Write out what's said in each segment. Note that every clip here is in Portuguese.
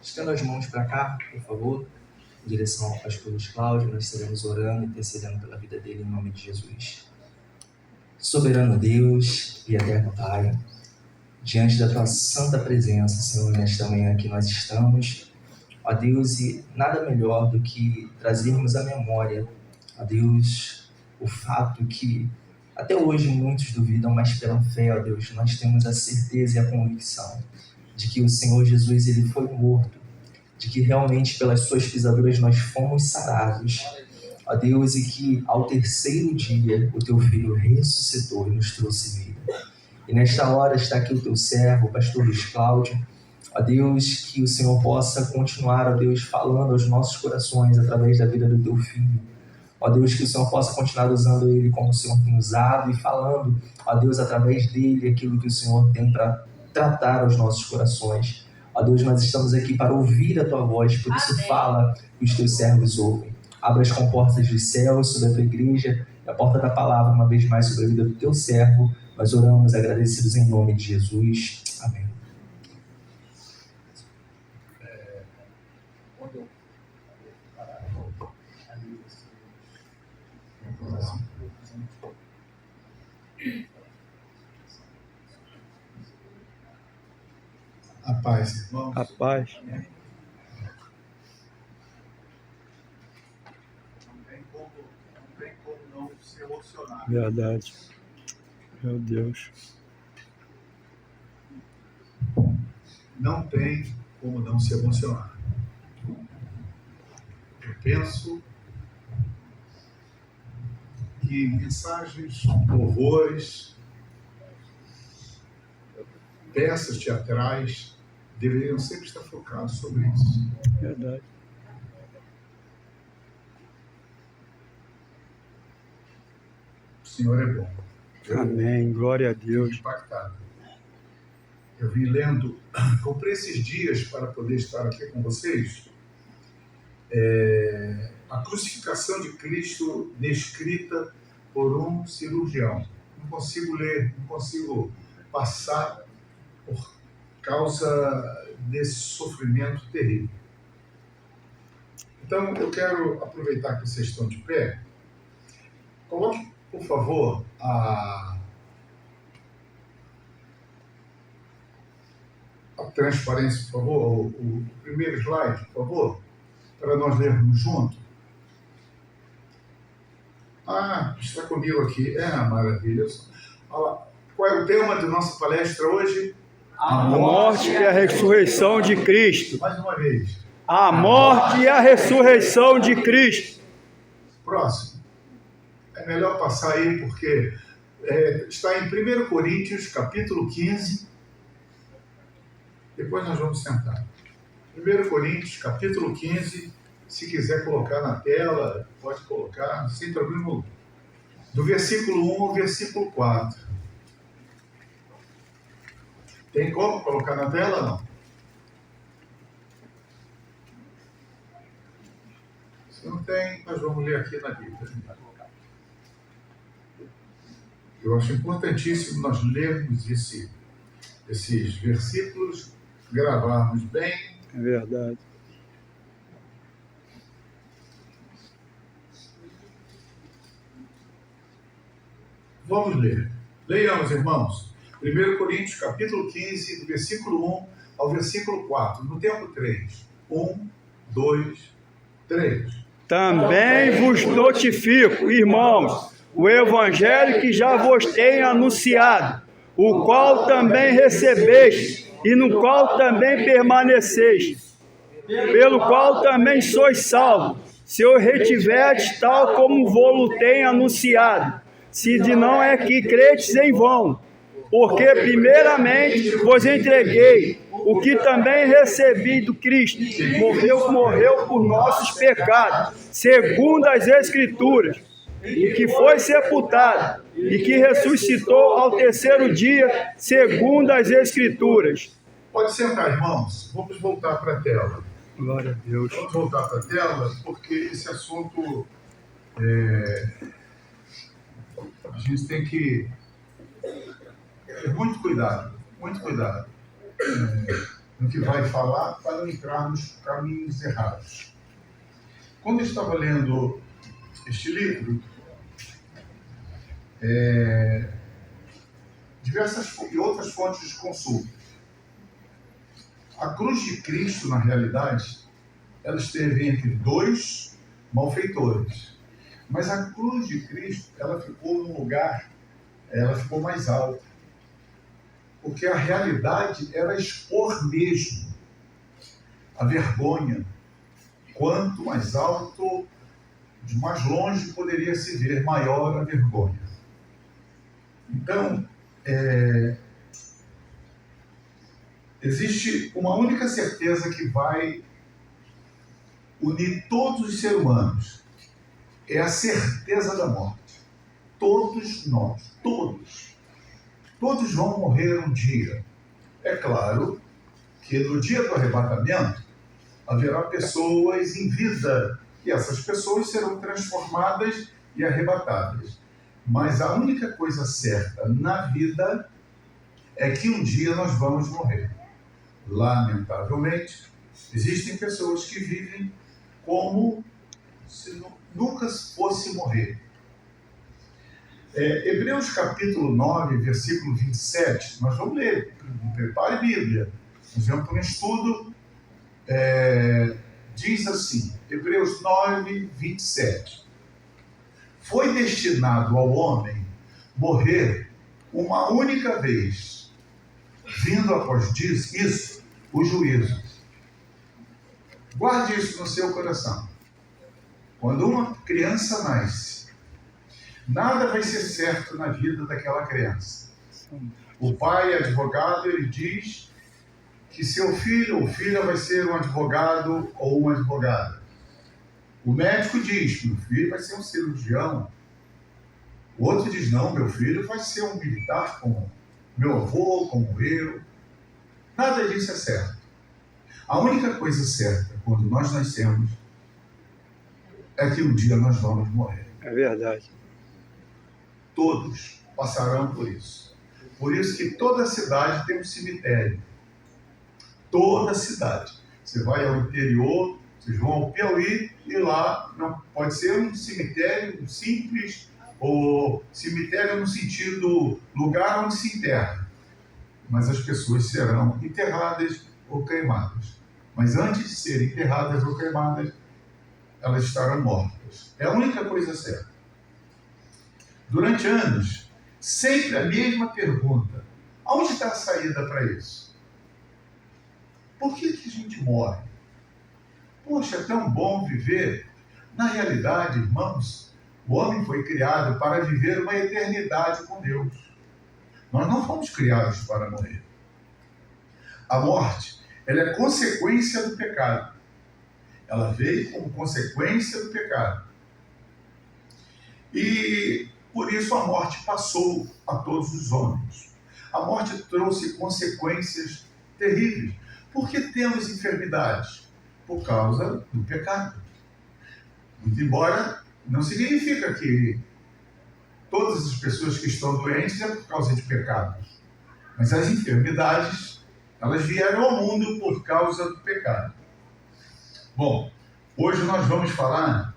Estenda as mãos para cá, por favor, em direção ao pastor Luiz Cláudio. Nós estaremos orando e intercedendo pela vida dele em nome de Jesus. Soberano Deus e eterno Pai, diante da tua santa presença, Senhor, nesta manhã que nós estamos, ó Deus, e nada melhor do que trazermos à memória, ó Deus, o fato que até hoje muitos duvidam, mas pela fé, ó Deus, nós temos a certeza e a convicção de que o Senhor Jesus, ele foi morto, de que realmente pelas suas pisaduras nós fomos sarados, ó Deus, e que ao terceiro dia o teu Filho ressuscitou e nos trouxe vida. E nesta hora está aqui o teu servo, o pastor Luiz Cláudio, ó Deus, que o Senhor possa continuar, ó Deus, falando aos nossos corações através da vida do teu Filho. Ó Deus, que o Senhor possa continuar usando ele como o Senhor tem usado e falando, ó Deus, através dele aquilo que o Senhor tem para tratar aos nossos corações. Ó Deus, nós estamos aqui para ouvir a tua voz, por isso fala que os teus servos ouvem. Abra as comportas dos céus sobre a tua igreja e a porta da palavra uma vez mais sobre a vida do teu servo. Nós oramos agradecidos em nome de Jesus. Amém. A paz, irmãos. A paz. Não tem como não se emocionar. Verdade. Meu Deus. Não tem como não se emocionar. Eu penso que mensagens, louvores, peças teatrais deveriam sempre estar focados sobre isso. Verdade. O Senhor é bom. Amém. Glória a Deus. Fico impactado. Eu vim lendo, comprei esses dias para poder estar aqui com vocês, a crucificação de Cristo descrita por um cirurgião. Não consigo ler, não consigo passar por causa desse sofrimento terrível. Então, eu quero aproveitar que vocês estão de pé. Coloque, por favor, a transparência, por favor, o primeiro slide, por favor, para nós lermos junto. Está comigo aqui. Maravilha. Qual é o tema da nossa palestra hoje? A morte e a ressurreição de Cristo. Mais uma vez. A morte e a ressurreição de Cristo. Próximo. É melhor passar aí porque está em 1 Coríntios, capítulo 15. Depois nós vamos sentar. 1 Coríntios, capítulo 15. Se quiser colocar na tela, pode colocar, sem problema algum. Do versículo 1 ao versículo 4. Tem como colocar na tela ou não? Se não tem, nós vamos ler aqui na Bíblia. Eu acho importantíssimo nós lermos esses versículos, gravarmos bem. É verdade. Vamos ler. Leiamos, irmãos. 1 Coríntios, capítulo 15, do versículo 1 ao versículo 4. No tempo 3. 1, 2, 3. Também vos notifico, irmãos, o evangelho que já vos tenho anunciado, o qual também recebeste e no qual também permaneceste, pelo qual também sois salvos, se o retiverdes tal como vou-lo tenho anunciado, se de não é que credes em vão. Porque primeiramente vos entreguei o que também recebi do Cristo, morreu por nossos pecados, segundo as Escrituras, e que foi sepultado, e que ressuscitou ao terceiro dia, segundo as Escrituras. Pode sentar, irmãos. Vamos voltar para a tela. Glória a Deus. Vamos voltar para a tela, porque esse assunto a gente tem que ter muito cuidado, muito cuidado. no que vai falar para não entrarmos por caminhos errados. Quando eu estava lendo este livro, diversas e outras fontes de consulta, a cruz de Cristo, na realidade, ela esteve entre dois malfeitores. Mas a cruz de Cristo, ela ficou num lugar, ela ficou mais alta. Porque a realidade era expor mesmo a vergonha. Quanto mais alto, de mais longe poderia se ver maior a vergonha. Então, existe uma única certeza que vai unir todos os seres humanos. É a certeza da morte. Todos nós, todos vão morrer um dia. É claro que no dia do arrebatamento haverá pessoas em vida e essas pessoas serão transformadas e arrebatadas. Mas a única coisa certa na vida é que um dia nós vamos morrer. Lamentavelmente, existem pessoas que vivem como se nunca fosse morrer. Hebreus capítulo 9, versículo 27, nós vamos ler, prepare a Bíblia, nós vamos para um estudo, diz assim, Hebreus 9, 27, foi destinado ao homem morrer uma única vez, vindo após isso o juízo. Guarde isso no seu coração. Quando uma criança nasce, nada vai ser certo na vida daquela criança. O pai, advogado, ele diz que seu filho ou filha vai ser um advogado ou uma advogada. O médico diz que meu filho vai ser um cirurgião. O outro diz, não, meu filho vai ser um militar como meu avô, como eu. Nada disso é certo. A única coisa certa, quando nós nascemos, é que um dia nós vamos morrer. É verdade. Todos passarão por isso. Por isso que toda cidade tem um cemitério. Toda cidade. Você vai ao interior, vocês vão ao Piauí e lá não pode ser um cemitério simples ou cemitério no sentido lugar onde se enterra. Mas as pessoas serão enterradas ou queimadas. Mas antes de serem enterradas ou queimadas, elas estarão mortas. É a única coisa certa. Durante anos, sempre a mesma pergunta. Aonde está a saída para isso? Por que a gente morre? Poxa, é tão bom viver. Na realidade, irmãos, o homem foi criado para viver uma eternidade com Deus. Nós não fomos criados para morrer. A morte, ela é consequência do pecado. Ela veio como consequência do pecado. E por isso a morte passou a todos os homens. A morte trouxe consequências terríveis. Por que temos enfermidades? Por causa do pecado. Muito embora não significa que todas as pessoas que estão doentes é por causa de pecados. Mas as enfermidades, elas vieram ao mundo por causa do pecado. Bom, hoje nós vamos falar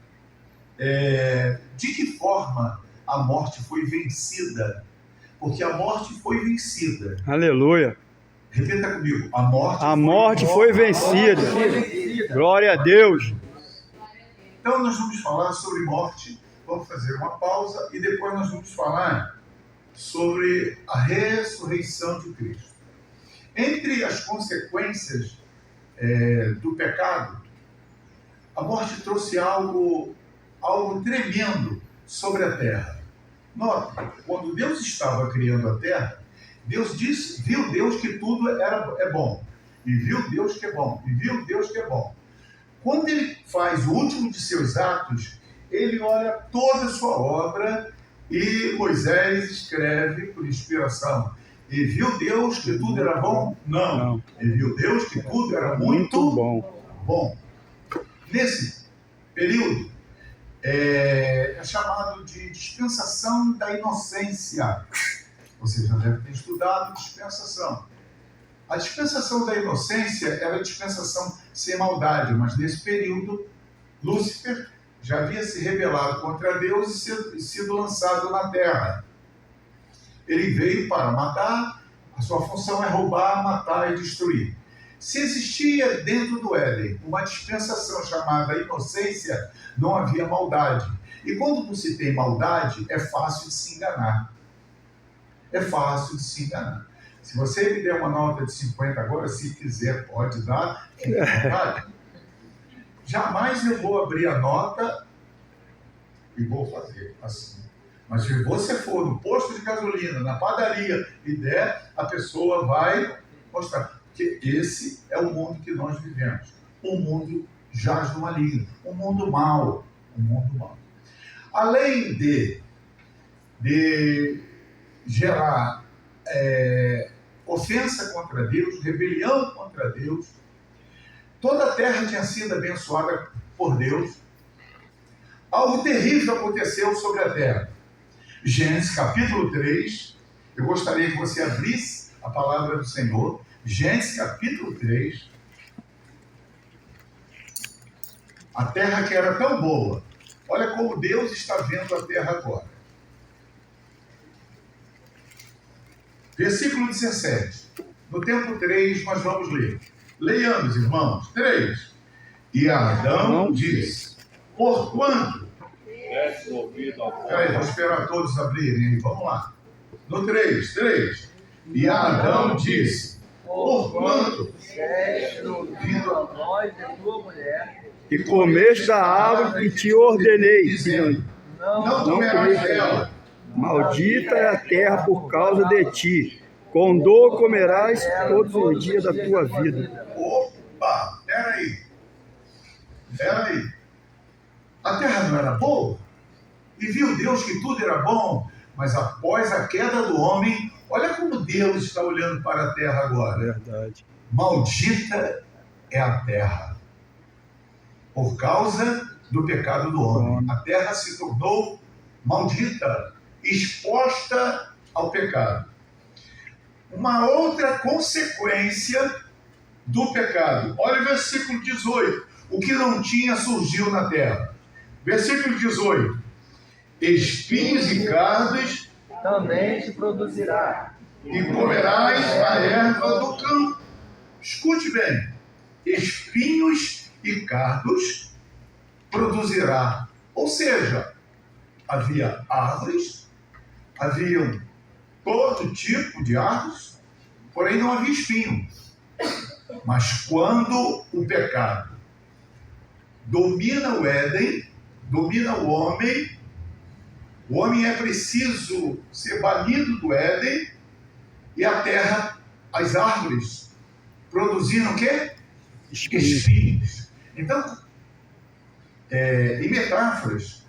de que forma a morte foi vencida. Porque a morte foi vencida. Aleluia. Repita comigo. A morte foi vencida. Glória a Deus. Então nós vamos falar sobre morte. Vamos fazer uma pausa e depois nós vamos falar sobre a ressurreição de Cristo. Entre as consequências do pecado, a morte trouxe algo tremendo sobre a terra. Note, quando Deus estava criando a terra, Deus disse, viu Deus que tudo é bom. E viu Deus que é bom. E viu Deus que é bom. Quando ele faz o último de seus atos, ele olha toda a sua obra e Moisés escreve por inspiração. E viu Deus que tudo era bom? Não. E viu Deus que tudo era muito bom. Nesse período, é chamado de dispensação da inocência. Você já deve ter estudado dispensação. A dispensação da inocência era a dispensação sem maldade, mas nesse período, Lúcifer já havia se rebelado contra Deus e sido lançado na terra. Ele veio para matar, a sua função é roubar, matar e destruir. Se existia dentro do Éden uma dispensação chamada inocência, não havia maldade. E quando não se tem maldade, é fácil de se enganar. É fácil de se enganar. Se você me der uma nota de 50 agora, se quiser, pode dar, fique à vontade. Jamais eu vou abrir a nota e vou fazer assim. Mas se você for no posto de gasolina, na padaria e der, a pessoa vai mostrar. Porque esse é o mundo que nós vivemos. O mundo jaz no maligno. O mundo mau. O mundo mau. Além de gerar ofensa contra Deus, rebelião contra Deus, toda a terra tinha sido abençoada por Deus. Algo terrível aconteceu sobre a terra. Gênesis capítulo 3, eu gostaria que você abrisse a palavra do Senhor. Gênesis capítulo 3. A terra que era tão boa. Olha como Deus está vendo a terra agora. Versículo 17. No tempo 3, nós vamos ler. Leiamos, irmãos. 3. E Adão disse: porquanto... Peraí, vou esperar todos abrirem. Vamos lá. No 3. E Adão disse: porquanto deste ouvido a voz de tua mulher, E comeste da árvore que te ordenei, dizendo: não não comerás comerás dela. maldita é a terra por causa de ti. Com dor comerás todos os dias da tua vida. Opa, peraí. A terra não era boa? E viu Deus que tudo era bom, mas após a queda do homem, olha como Deus está olhando para a terra agora. Verdade. Maldita é a terra, por causa do pecado do homem. A terra se tornou maldita, exposta ao pecado. Uma outra consequência do pecado. Olha o versículo 18. O que não tinha surgiu na terra. Versículo 18. Espinhos e cardos também te produzirá. e comerás a erva do campo. Escute bem. Espinhos e cardos produzirá. Ou seja, havia árvores, haviam todo tipo de árvores, porém não havia espinho. Mas quando o pecado domina o Éden, domina o homem é preciso ser banido do Éden, e a terra, as árvores, produziram o quê? Espinhos. Então, em metáforas,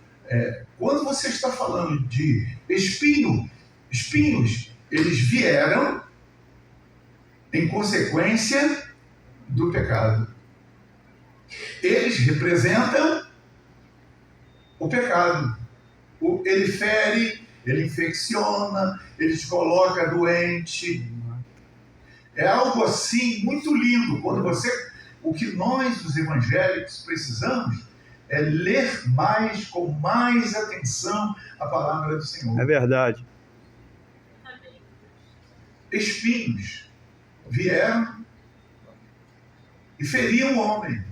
quando você está falando de espinhos, eles vieram em consequência do pecado. Eles representam o pecado. Ele fere, ele infecciona, ele te coloca doente. É algo assim muito lindo. O que nós, os evangélicos, precisamos é ler mais, com mais atenção, a palavra do Senhor. É verdade. Espinhos vieram e feriam o homem.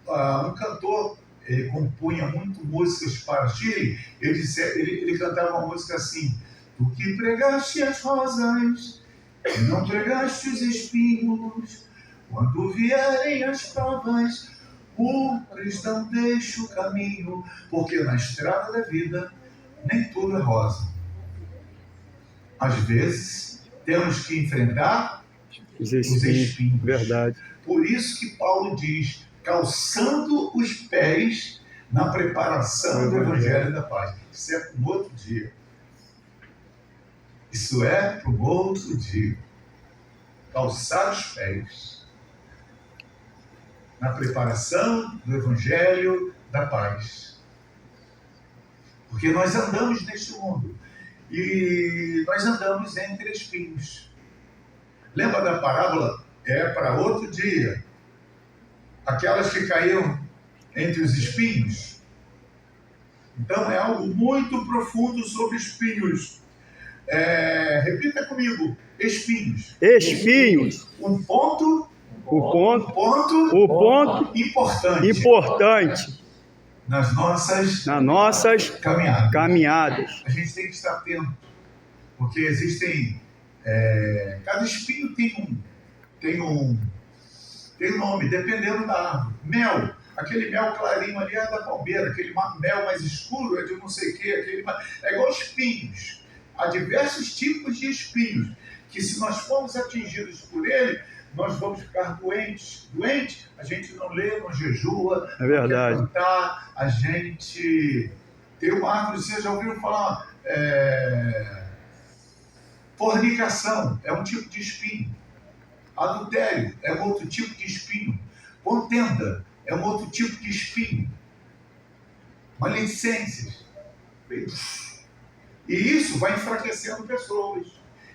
Um cantor, ele compunha muito músicas para Chile, ele cantava uma música assim: tu que pregaste as rosas, e não pregaste os espinhos, quando vierem as provas, o cristão deixa o caminho, porque na estrada da vida nem tudo é rosa. Às vezes temos que enfrentar Os os espinhos. Verdade. Por isso que Paulo diz: calçando os pés na preparação do Evangelho da Paz. Isso é para um outro dia. Isso é para um outro dia. Calçar os pés na preparação do Evangelho da Paz. Porque nós andamos neste mundo. E nós andamos entre espinhos. Lembra da parábola? É para outro dia. Aquelas que caíram entre os espinhos. Então é algo muito profundo sobre espinhos. Repita comigo, espinhos. Espinhos. Um ponto O ponto importante importante nas nossas caminhadas. A gente tem que estar atento, porque existem... cada espinho tem um nome, dependendo da árvore. Mel, aquele mel clarinho ali é da palmeira, aquele mel mais escuro é de não sei o que, é igual espinhos. Há diversos tipos de espinhos, que se nós formos atingidos por ele, nós vamos ficar doentes. Doente, a gente não lê, não jejua, É verdade. não quer cantar, a gente... Tem uma árvore, vocês já ouviram falar... Fornicação é um tipo de espinho. Adultério é um outro tipo de espinho. Contenda é um outro tipo de espinho. Maledicências. E isso vai enfraquecendo pessoas.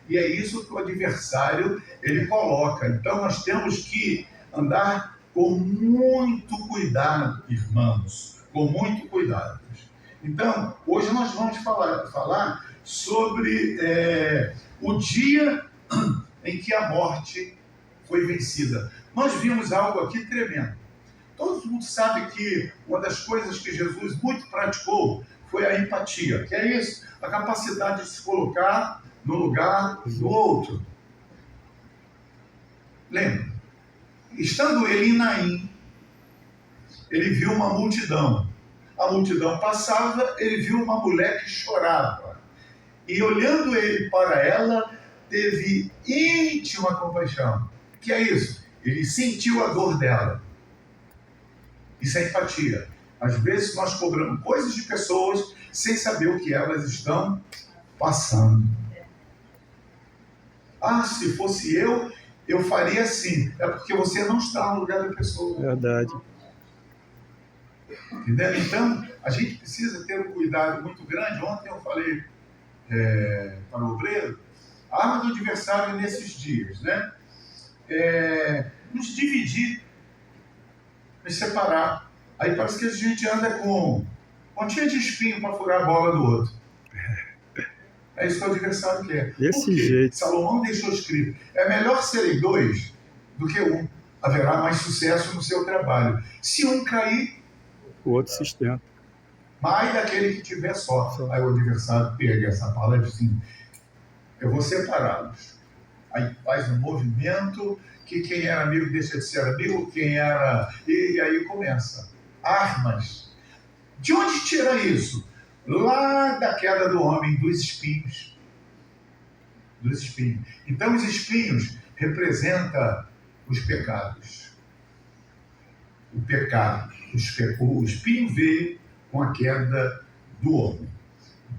E é isso que o adversário ele coloca. Então nós temos que andar com muito cuidado, irmãos. Com muito cuidado. Então, hoje nós vamos falar sobre o dia em que a morte foi vencida. Nós vimos algo aqui tremendo. Todo mundo sabe que uma das coisas que Jesus muito praticou foi a empatia. Que é isso? A capacidade de se colocar no lugar do outro. Lembra? Estando ele em Naim, ele viu uma multidão. A multidão passava, ele viu uma mulher que chorava. E olhando ele para ela, teve íntima compaixão. O que é isso? Ele sentiu a dor dela. Isso é empatia. Às vezes nós cobramos coisas de pessoas sem saber o que elas estão passando. Ah, se fosse eu faria assim. É porque você não está no lugar da pessoa. Verdade. Entendeu? Então, a gente precisa ter um cuidado muito grande. Ontem eu falei para o obreiro, a arma do adversário nesses dias, né? Nos dividir, nos separar. Aí parece que a gente anda com pontinha de espinho para furar a bola do outro. É isso que o adversário quer. Desse jeito. Salomão deixou escrito, é melhor serem dois do que um. Haverá mais sucesso no seu trabalho. Se um cair, O outro sustenta. mais daquele que tiver só. Aí o adversário pega essa palavra e diz assim, eu vou separá-los. Aí faz um movimento que quem era amigo deixa de ser amigo, quem era... E aí começa. Armas. De onde tira isso? Lá da queda do homem, dos espinhos. Dos espinhos. Então os espinhos representam os pecados. O pecado. O espinho veio com a queda do homem.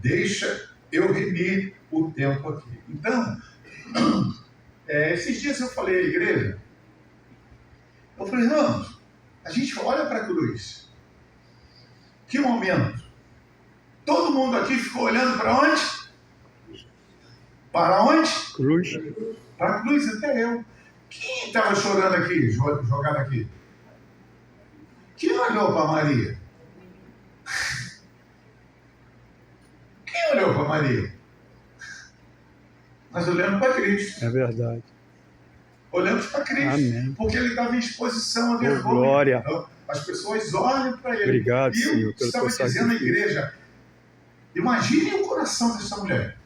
Deixa eu remir o tempo aqui. Então, esses dias eu falei à igreja, eu falei, não, a gente olha para a cruz. Que momento? Todo mundo aqui ficou olhando para onde? Para onde? Cruz. Para a cruz, até eu. Quem estava chorando aqui, jogado aqui? Quem olhou para Maria? Quem olhou para Maria? Nós olhamos para Cristo. É verdade. Olhamos para Cristo. Amém. Porque ele estava em exposição à vergonha. Glória. Então, as pessoas olham para ele. Obrigado, e eu Senhor, pelo estava teu dizendo à sacrifício. igreja, imagine o coração dessa mulher.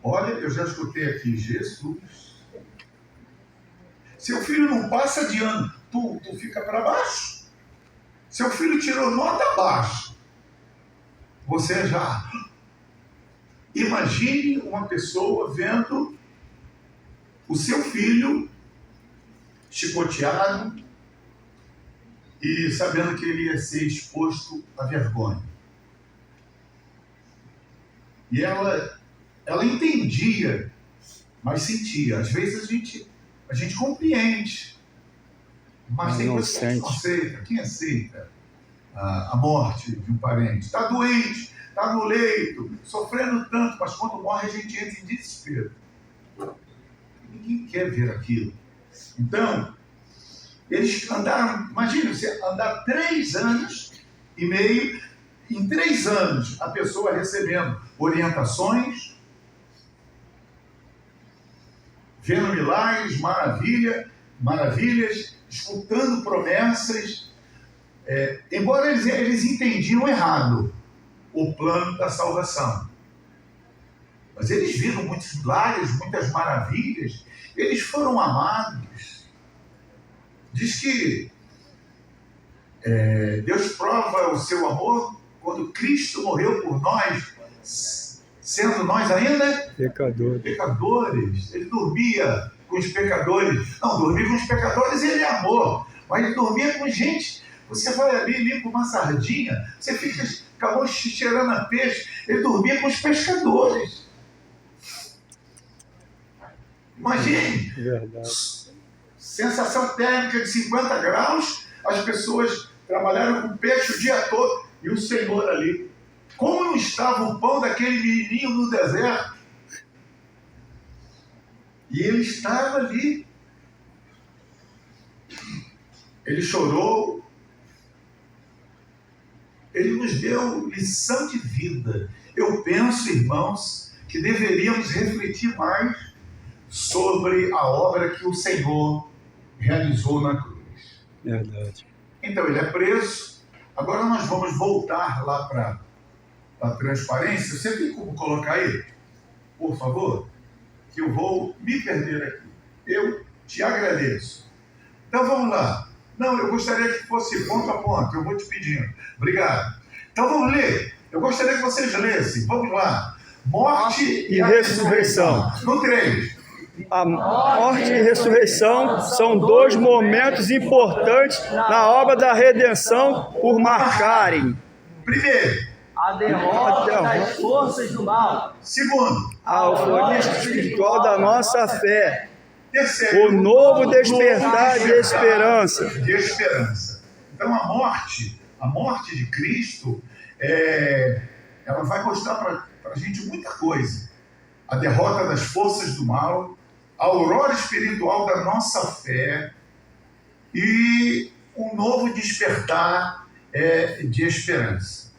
Olha, eu já escutei aqui, Jesus. Seu filho não passa de ano, tu fica para baixo. Seu filho tirou nota baixa. Você já... Imagine uma pessoa vendo o seu filho chicoteado e sabendo que ele ia ser exposto à vergonha. E ela entendia, mas sentia. Às vezes a gente compreende, mas tem não coisa que a gente não aceita. Quem aceita a morte de um parente? Está doente, está no leito, sofrendo tanto, mas quando morre a gente entra em desespero. Ninguém quer ver aquilo. Então, eles andaram, imagine você andar 3 anos e meio, em 3 anos a pessoa recebendo orientações, vendo milagres, maravilhas, escutando promessas, embora eles entendiam errado o plano da salvação. Mas eles viram muitos milagres, muitas maravilhas, eles foram amados. Diz que Deus prova o seu amor quando Cristo morreu por nós, sendo nós ainda pecadores. Ele dormia com os pecadores. Não, dormir com os pecadores ele é amor, mas ele dormia com gente. Você vai ali, limpa uma sardinha, você fica acabou cheirando a peixe. Ele dormia com os pescadores. Imagine. Verdade. Sensação térmica de 50 graus, as pessoas trabalharam com peixe o dia todo e o Senhor ali. Como não estava o pão daquele menininho no deserto? E ele estava ali. Ele chorou. Ele nos deu lição de vida. Eu penso, irmãos, que deveríamos refletir mais sobre a obra que o Senhor realizou na cruz. Verdade. Então ele é preso. Agora nós vamos voltar lá para a transparência. Você tem como colocar aí, por favor? Que eu vou me perder aqui. Eu te agradeço. Então vamos lá. Não, eu gostaria que fosse ponto a ponto. Eu vou te pedindo. Obrigado. Então vamos ler. Eu gostaria que vocês lessem. Vamos lá. Morte E ressurreição. No 3. A morte e ressurreição são 2 momentos importantes na obra da redenção por marcarem. Primeiro, A derrota das forças do mal. segundo, A alforria espiritual da nossa fé. terceiro, O novo despertar de esperança. de esperança. Então a morte de Cristo, ela vai mostrar para a gente muita coisa. A derrota das forças do mal, a aurora espiritual da nossa fé e um novo despertar de esperança.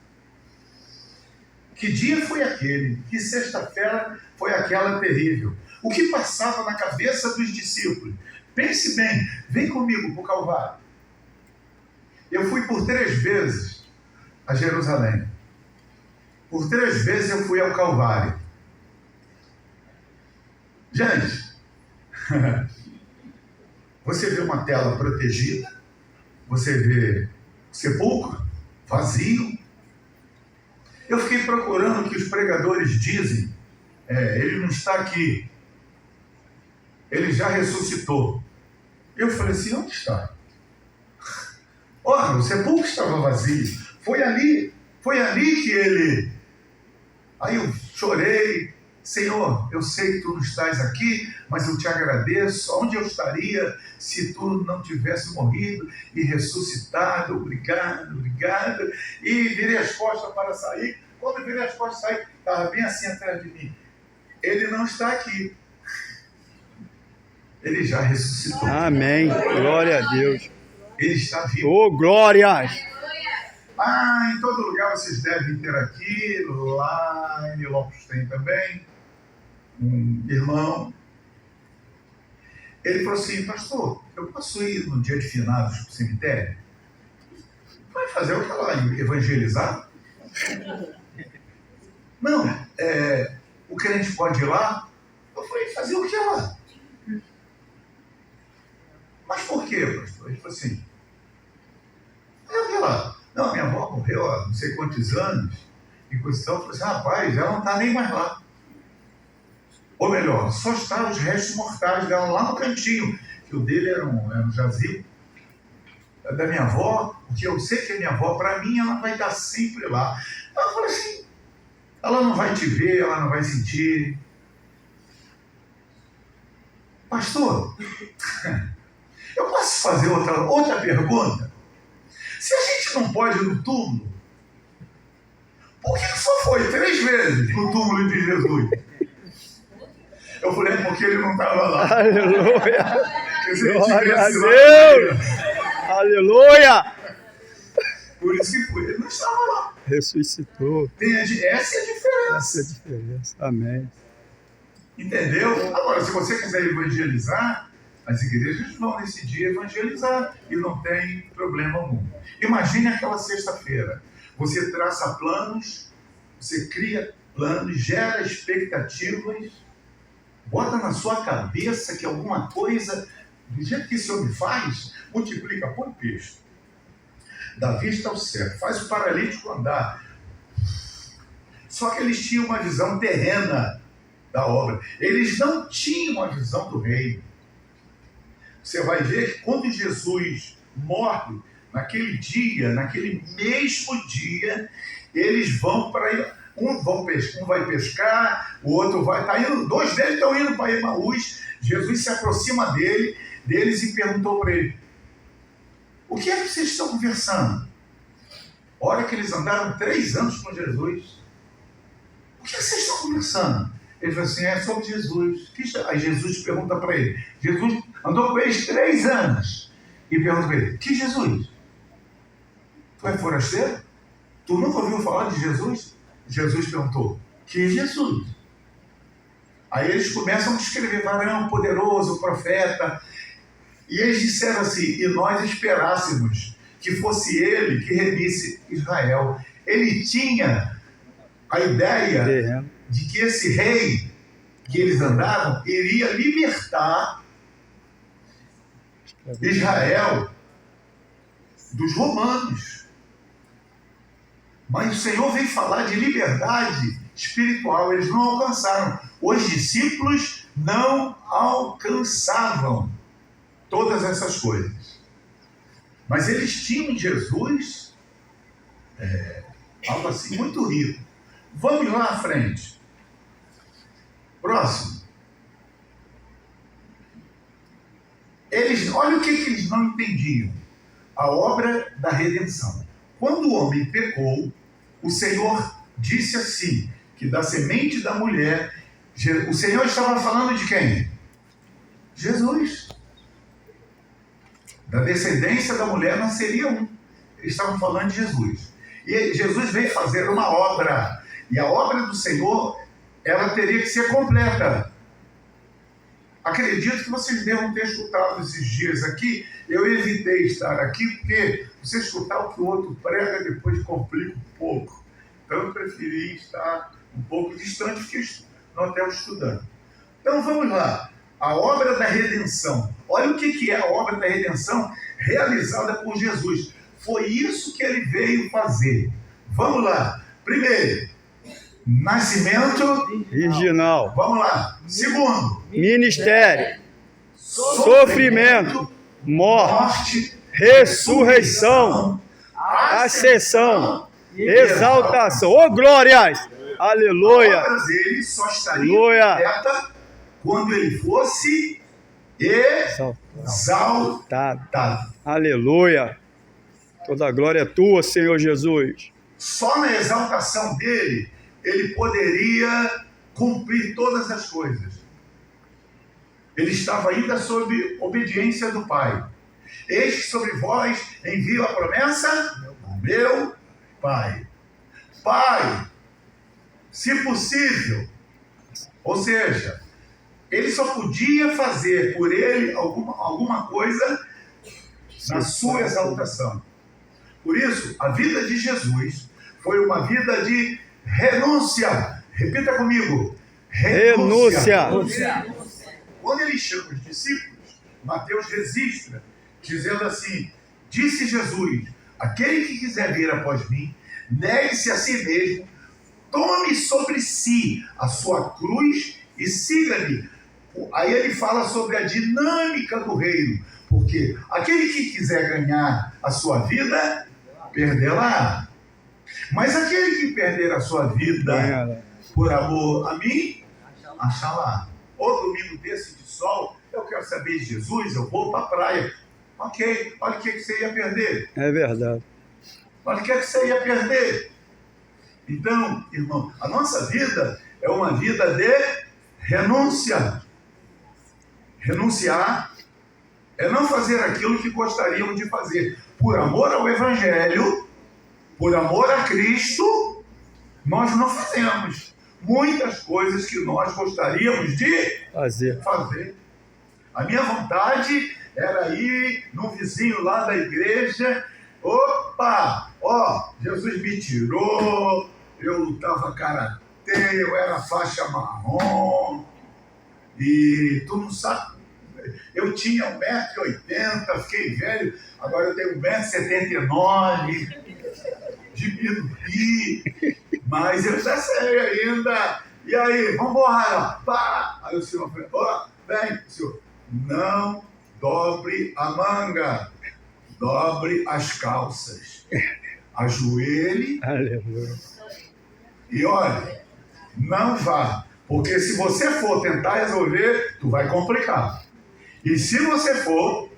Que dia foi aquele? Que sexta-feira foi aquela terrível? O que passava na cabeça dos discípulos? Pense bem, vem comigo para o Calvário. Eu fui por 3 vezes a Jerusalém. Por 3 vezes eu fui ao Calvário. Gente, você vê uma tela protegida, você vê sepulcro vazio. Eu fiquei procurando o que os pregadores dizem. Ele não está aqui. Ele já ressuscitou. Eu falei assim, onde está? Ora, o sepulcro estava vazio. Foi ali que ele... Aí eu chorei. Senhor, eu sei que tu não estás aqui, mas eu te agradeço. Onde eu estaria se tu não tivesse morrido e ressuscitado? Obrigado, obrigado. E virei as costas para sair. Quando eu virei as costas para sair, estava bem assim atrás de mim. Ele não está aqui. Ele já ressuscitou. Amém. Glória a Deus. Ele está vivo. Ô, glórias! Em todo lugar vocês devem ter aqui. Lá em Lopes tem também um irmão. Ele falou assim, pastor, eu posso ir no dia de finados para o cemitério? Vai fazer o que lá? Evangelizar? Não, o crente pode ir lá? Eu falei, fazer o que lá? Mas por quê, pastor? Ele falou assim, eu vi lá. Não, minha avó morreu há não sei quantos anos. E coisa e tal. Eu falei assim, rapaz, ela não está nem mais lá. Ou melhor, só estavam os restos mortais dela lá no cantinho. Que o dele era um jazigo. Da minha avó, porque eu sei que a minha avó, para mim, ela vai estar sempre lá. Eu falei assim, ela não vai te ver, ela não vai sentir. Pastor, eu posso fazer outra pergunta? Se a gente não pode ir no túmulo, por que só foi 3 vezes no túmulo de Jesus? Eu falei, é porque ele não estava lá. Aleluia. Porque se ele Glória a tivesse lá, Deus. Aleluia. por isso que foi. Ele não estava lá. Ressuscitou. Essa é a Essa é a diferença. diferença. Amém. Entendeu? Agora, se você quiser evangelizar, as igrejas vão nesse dia evangelizar e não tem problema algum. Imagine aquela sexta-feira. Você traça planos, você cria planos, gera expectativas, bota na sua cabeça que alguma coisa, do jeito que esse homem faz, multiplica por peixe. Da vista ao céu, faz o paralítico andar. Só que eles tinham uma visão terrena da obra. Eles não tinham a visão do reino. Você vai ver que quando Jesus morre, naquele dia, naquele mesmo dia, eles vão para... Um vai pescar, o outro vai... Tá indo, 2 deles estão indo para Emaús. Jesus se aproxima deles e perguntou para ele: o que é que vocês estão conversando? Olha que eles andaram 3 anos com Jesus. O que vocês estão conversando? Ele falou assim, é sobre Jesus. Aí Jesus pergunta para ele. Jesus andou com eles 3 anos. E pergunta para ele, que Jesus? Tu é forasteiro? Tu nunca ouviu falar de Jesus? Jesus perguntou, que Jesus? Aí eles começam a descrever, varão poderoso, profeta. E eles disseram assim, e nós esperássemos que fosse ele que remisse Israel. Ele tinha a ideia de que esse rei que eles andavam iria libertar Israel dos romanos. Mas o Senhor veio falar de liberdade espiritual. Eles não alcançaram. Os discípulos não alcançavam todas essas coisas. Mas eles tinham em Jesus algo assim muito rico. Vamos lá à frente. Próximo. Olha o que eles não entendiam. A obra da redenção. Quando o homem pecou, o Senhor disse assim, que da semente da mulher, o Senhor estava falando de quem? Jesus. Da descendência da mulher nasceria um. Eles estavam falando de Jesus. E Jesus veio fazer uma obra. E a obra do Senhor, ela teria que ser completa. Acredito que vocês devam ter escutado esses dias aqui. Eu evitei estar aqui, porque você escutar o que o outro prega, depois complica um pouco. Então eu preferi estar um pouco distante, porque no hotel estudando. Então vamos lá. A obra da redenção. Olha o que é a obra da redenção realizada por Jesus. Foi isso que ele veio fazer. Vamos lá. Primeiro, nascimento virginal. Vamos lá. Segundo, Ministério, sofrimento, morte, ressurreição, ascensão, exaltação. Ô, glórias! Aleluia! A obra dele só estaria completa quando ele fosse exaltado. Aleluia! Toda a glória é tua, Senhor Jesus. Só na exaltação dele, ele poderia cumprir todas as coisas. Ele estava ainda sob obediência do Pai. Eis que sobre vós envio a promessa do meu Pai. Pai, se possível. Ou seja, ele só podia fazer por ele alguma coisa na sua exaltação. Por isso, a vida de Jesus foi uma vida de renúncia. Repita comigo. Renúncia. Quando ele chama os discípulos, Mateus registra, dizendo assim, disse Jesus, aquele que quiser vir após mim, negue-se a si mesmo, tome sobre si a sua cruz e siga-me. Aí ele fala sobre a dinâmica do reino, porque aquele que quiser ganhar a sua vida, perdê-la. Mas aquele que perder a sua vida por amor a mim, achará. Outro domingo desse de sol, eu quero saber de Jesus, eu vou para a praia. Ok, olha o que você ia perder. É verdade. Olha o que você ia perder. Então, irmão, a nossa vida é uma vida de Renúncia. Renunciar é não fazer aquilo que gostaríamos de fazer. Por amor ao Evangelho, por amor a Cristo, nós não fazemos muitas coisas que nós gostaríamos de Fazer. A minha vontade era ir no vizinho lá da igreja. Opa! Ó, Jesus me tirou, eu lutava karatê, eu era faixa marrom. E tu não sabe, eu tinha 1,80 m, fiquei velho, agora eu tenho 1,79 m, diminuí, mas eu já sei ainda. E aí, vamos embora, pá! Aí o senhor falou, ó, vem, senhor, não dobre a manga, dobre as calças, ajoelhe. Aleluia. E olha, não vá, porque se você for tentar resolver, tu vai complicar. E se você for,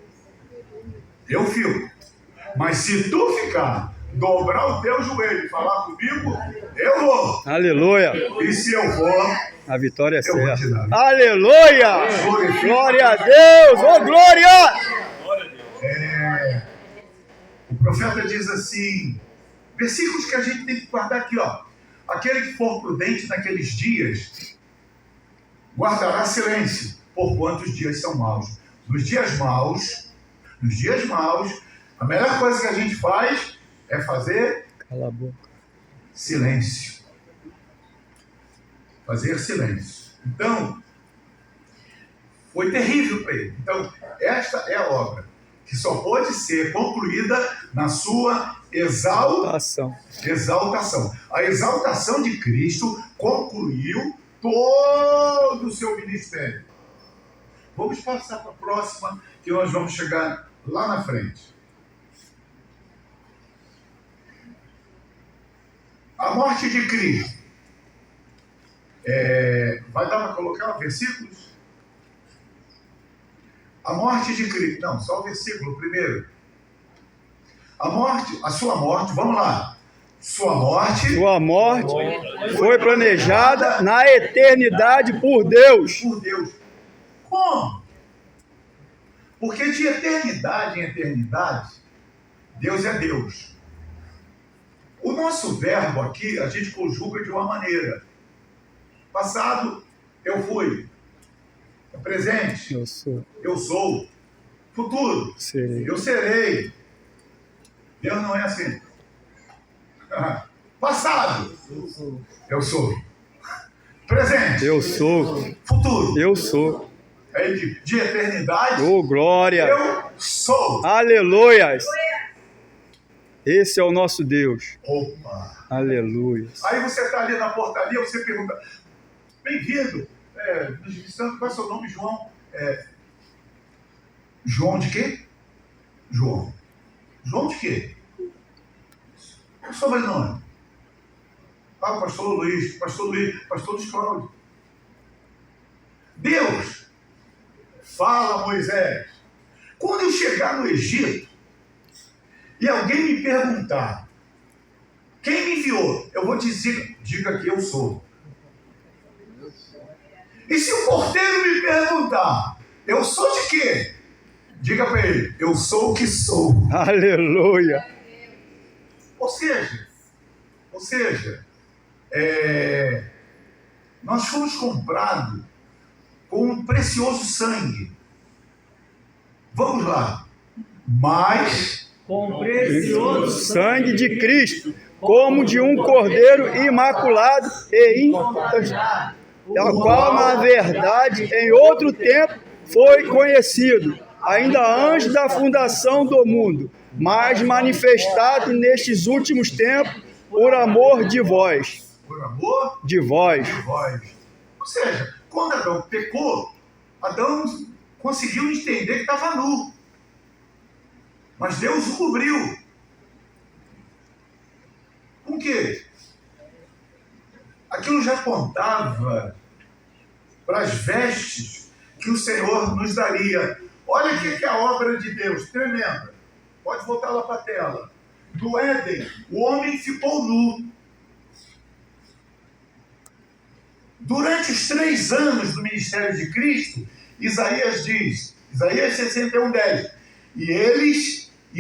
eu fico. Mas se tu ficar, dobrar o teu joelho e falar comigo, eu vou. Aleluia. E se eu for, A vitória é eu vou certa. te dar. Aleluia. Glória a Deus. Ô, glória. O profeta diz assim, versículos que a gente tem que guardar aqui, ó. Aquele que for prudente naqueles dias, guardará silêncio, porquanto os dias são maus. Nos dias maus, a melhor coisa que a gente faz é fazer Cala a boca. silêncio. Fazer silêncio. Então, foi terrível para ele. Então, esta é a obra que só pode ser concluída na sua exaltação. A exaltação de Cristo concluiu todo o seu ministério. Vamos passar para a próxima, que nós vamos chegar lá na frente. A morte de Cristo. Vai dar para colocar versículos? A morte de Cristo. Não, só o versículo primeiro. A sua morte, vamos lá. Sua morte Foi planejada na eternidade por Deus. por Deus. Como? Porque de eternidade em eternidade, Deus é Deus. O nosso verbo aqui, a gente conjuga de uma maneira. Passado, eu fui. Presente, eu sou. Futuro, Serei. eu serei. Deus não é assim. Passado, eu sou. Presente, Eu sou. futuro. Eu sou. Aí de eternidade, Ô, glória. eu sou. Aleluia. Esse é o nosso Deus. Opa! Aleluia. Aí você está ali na portaria, você pergunta, bem-vindo, qual é o seu nome, João? João de quê? João. João de quê? Qual é o seu sobrenome? Pastor Luiz, pastor Luiz Cláudio. Deus, fala, Moisés, quando eu chegar no Egito e alguém me perguntar quem me enviou, eu vou dizer, diga que eu sou. E se o porteiro me perguntar, eu sou de quê? Diga para ele, eu sou o que sou. Aleluia. Ou seja, nós fomos comprados com um precioso sangue. Vamos lá. Mas Com precioso Sangue de Cristo, como de um cordeiro imaculado e incontagiável, o qual, na verdade, em outro tempo foi conhecido, ainda antes da fundação do mundo, mas manifestado nestes últimos tempos por amor de vós. por amor De vós. de vós. Ou seja, quando Adão pecou, Adão conseguiu entender que estava nu. Mas Deus o cobriu. Com o quê? Aquilo já apontava para as vestes que o Senhor nos daria. Olha o que é a obra de Deus, tremenda. Pode voltar lá para a tela. No Éden, o homem ficou nu. Durante os 3 anos do ministério de Cristo, Isaías diz, Isaías 61:10, e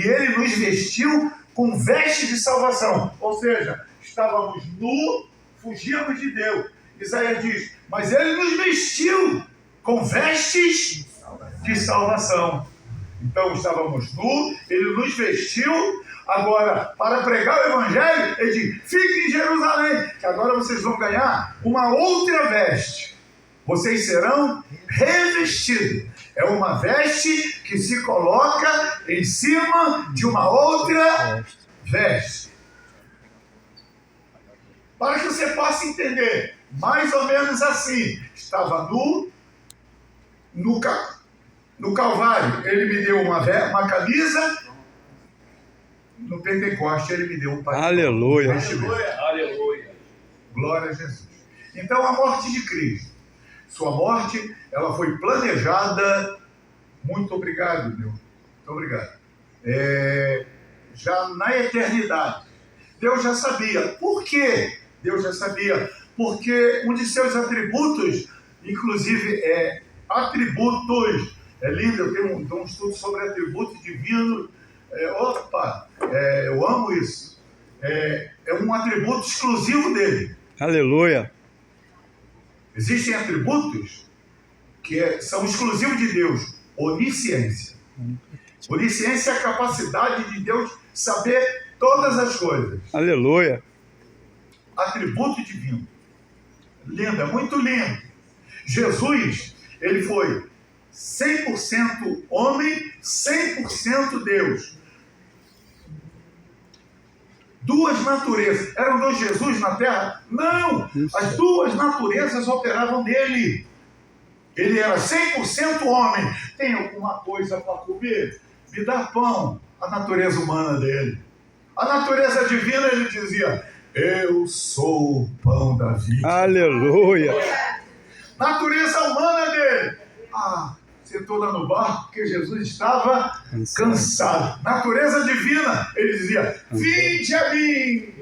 ele nos vestiu com veste de salvação. Ou seja, estávamos nus, fugíamos de Deus. Isaías diz, mas ele nos vestiu com vestes de salvação. Então estávamos nus, ele nos vestiu. Agora, para pregar o evangelho, ele diz, fiquem em Jerusalém, que agora vocês vão ganhar uma outra veste. Vocês serão revestidos. É uma veste que se coloca em cima de uma outra veste. Para que você possa entender, mais ou menos assim, estava no Calvário, ele me deu uma camisa, no Pentecoste ele me deu um paletó. Aleluia. Aleluia. Glória a Jesus. Então a morte de Cristo, sua morte, ela foi planejada, muito obrigado, meu, muito obrigado, já na eternidade. Deus já sabia. Por quê? Deus já sabia. Porque um de seus atributos, inclusive atributos, é lindo, eu tenho um estudo sobre atributos divinos, eu amo isso. É um atributo exclusivo dele. Aleluia. Existem atributos que são exclusivos de Deus. Onisciência. Onisciência é a capacidade de Deus saber todas as coisas. Aleluia. Atributo divino. Lindo, é muito lindo. Jesus, ele foi 100% homem, 100% Deus. Duas naturezas. Eram 2 Jesus na terra? Não! As 2 naturezas operavam nele. Ele era 100% homem. Tem alguma coisa para comer? Me dá pão. A natureza humana dele. A natureza divina, ele dizia, eu sou o pão da vida. Aleluia. Natureza humana dele. Sentou lá no barco porque Jesus estava cansado. Natureza divina, ele dizia, vinde a mim.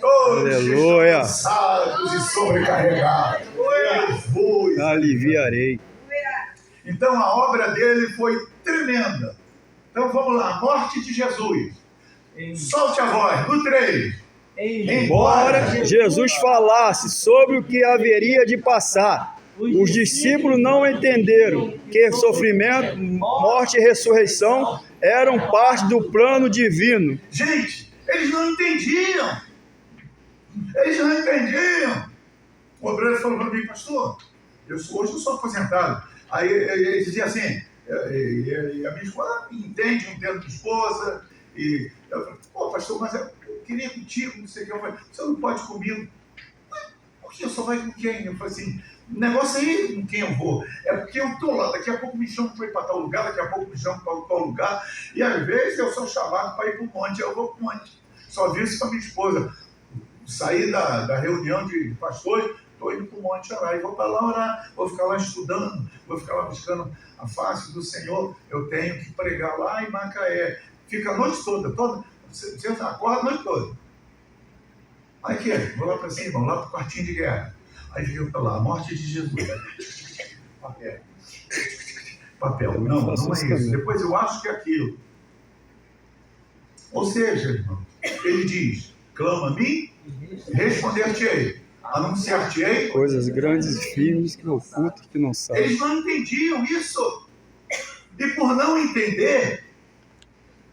Todos estão cansados e sobrecarregados. Eu vos aliviarei. Então a obra dele foi tremenda. Então vamos lá, morte de Jesus. Solte a voz, no 3. Embora Jesus falasse sobre o que haveria de passar, os discípulos não entenderam que sofrimento, morte e ressurreição eram parte do plano divino. Gente, eles não entendiam. Eles não entendiam. O obreiro falou para mim, pastor, hoje eu sou aposentado. Aí ele dizia assim, e a minha esposa entende, eu entendo minha esposa. E eu falei, pô, pastor, mas eu queria contigo, não sei o que. Eu falei, você não pode ir comigo. Por que eu só vai com quem? Eu falei assim, o negócio aí com quem eu vou. É porque eu estou lá, daqui a pouco me chamam para ir para tal lugar, daqui a pouco me chamam para tal lugar. E às vezes eu sou chamado para ir para o monte, eu vou para o monte. Só vi isso com a minha esposa. Saí da reunião de pastores, estou indo para o monte orar, e vou para lá orar, vou ficar lá estudando, vou ficar lá buscando a face do Senhor. Eu tenho que pregar lá em Macaé. Fica a noite toda, você acorda a noite toda. Aí que vou lá para cima, vou lá para o quartinho de guerra. Aí fica para lá, a morte de Jesus. Papel. Não é isso. Depois eu acho que é aquilo. Ou seja, irmão, ele diz, clama a mim, responder-te-ei, anunciar-te-ei. Coisas grandes e firmes que ocultam que não sabem. Eles não entendiam isso. E por não entender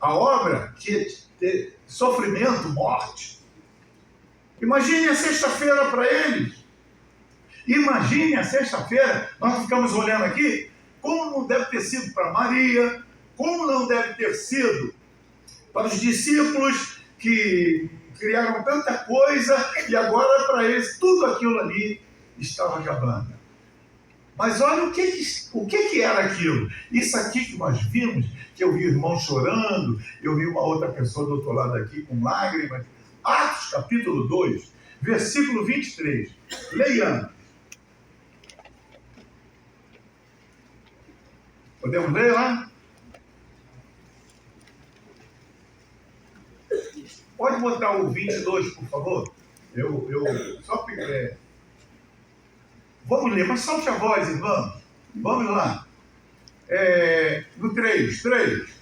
a obra de sofrimento, morte. Imagine a sexta-feira para eles. Imagine a sexta-feira, nós ficamos olhando aqui, como não deve ter sido para Maria, como não deve ter sido para os discípulos que criaram tanta coisa e agora para eles tudo aquilo ali estava acabando. Mas olha o que era aquilo. Isso aqui que nós vimos, que eu vi o irmão chorando, eu vi uma outra pessoa do outro lado aqui com lágrimas. Atos capítulo 2, versículo 23. Leiamos. Podemos ler lá? Pode botar o 22, por favor? Vamos ler, mas solte a voz, irmão. Vamos lá. No 3.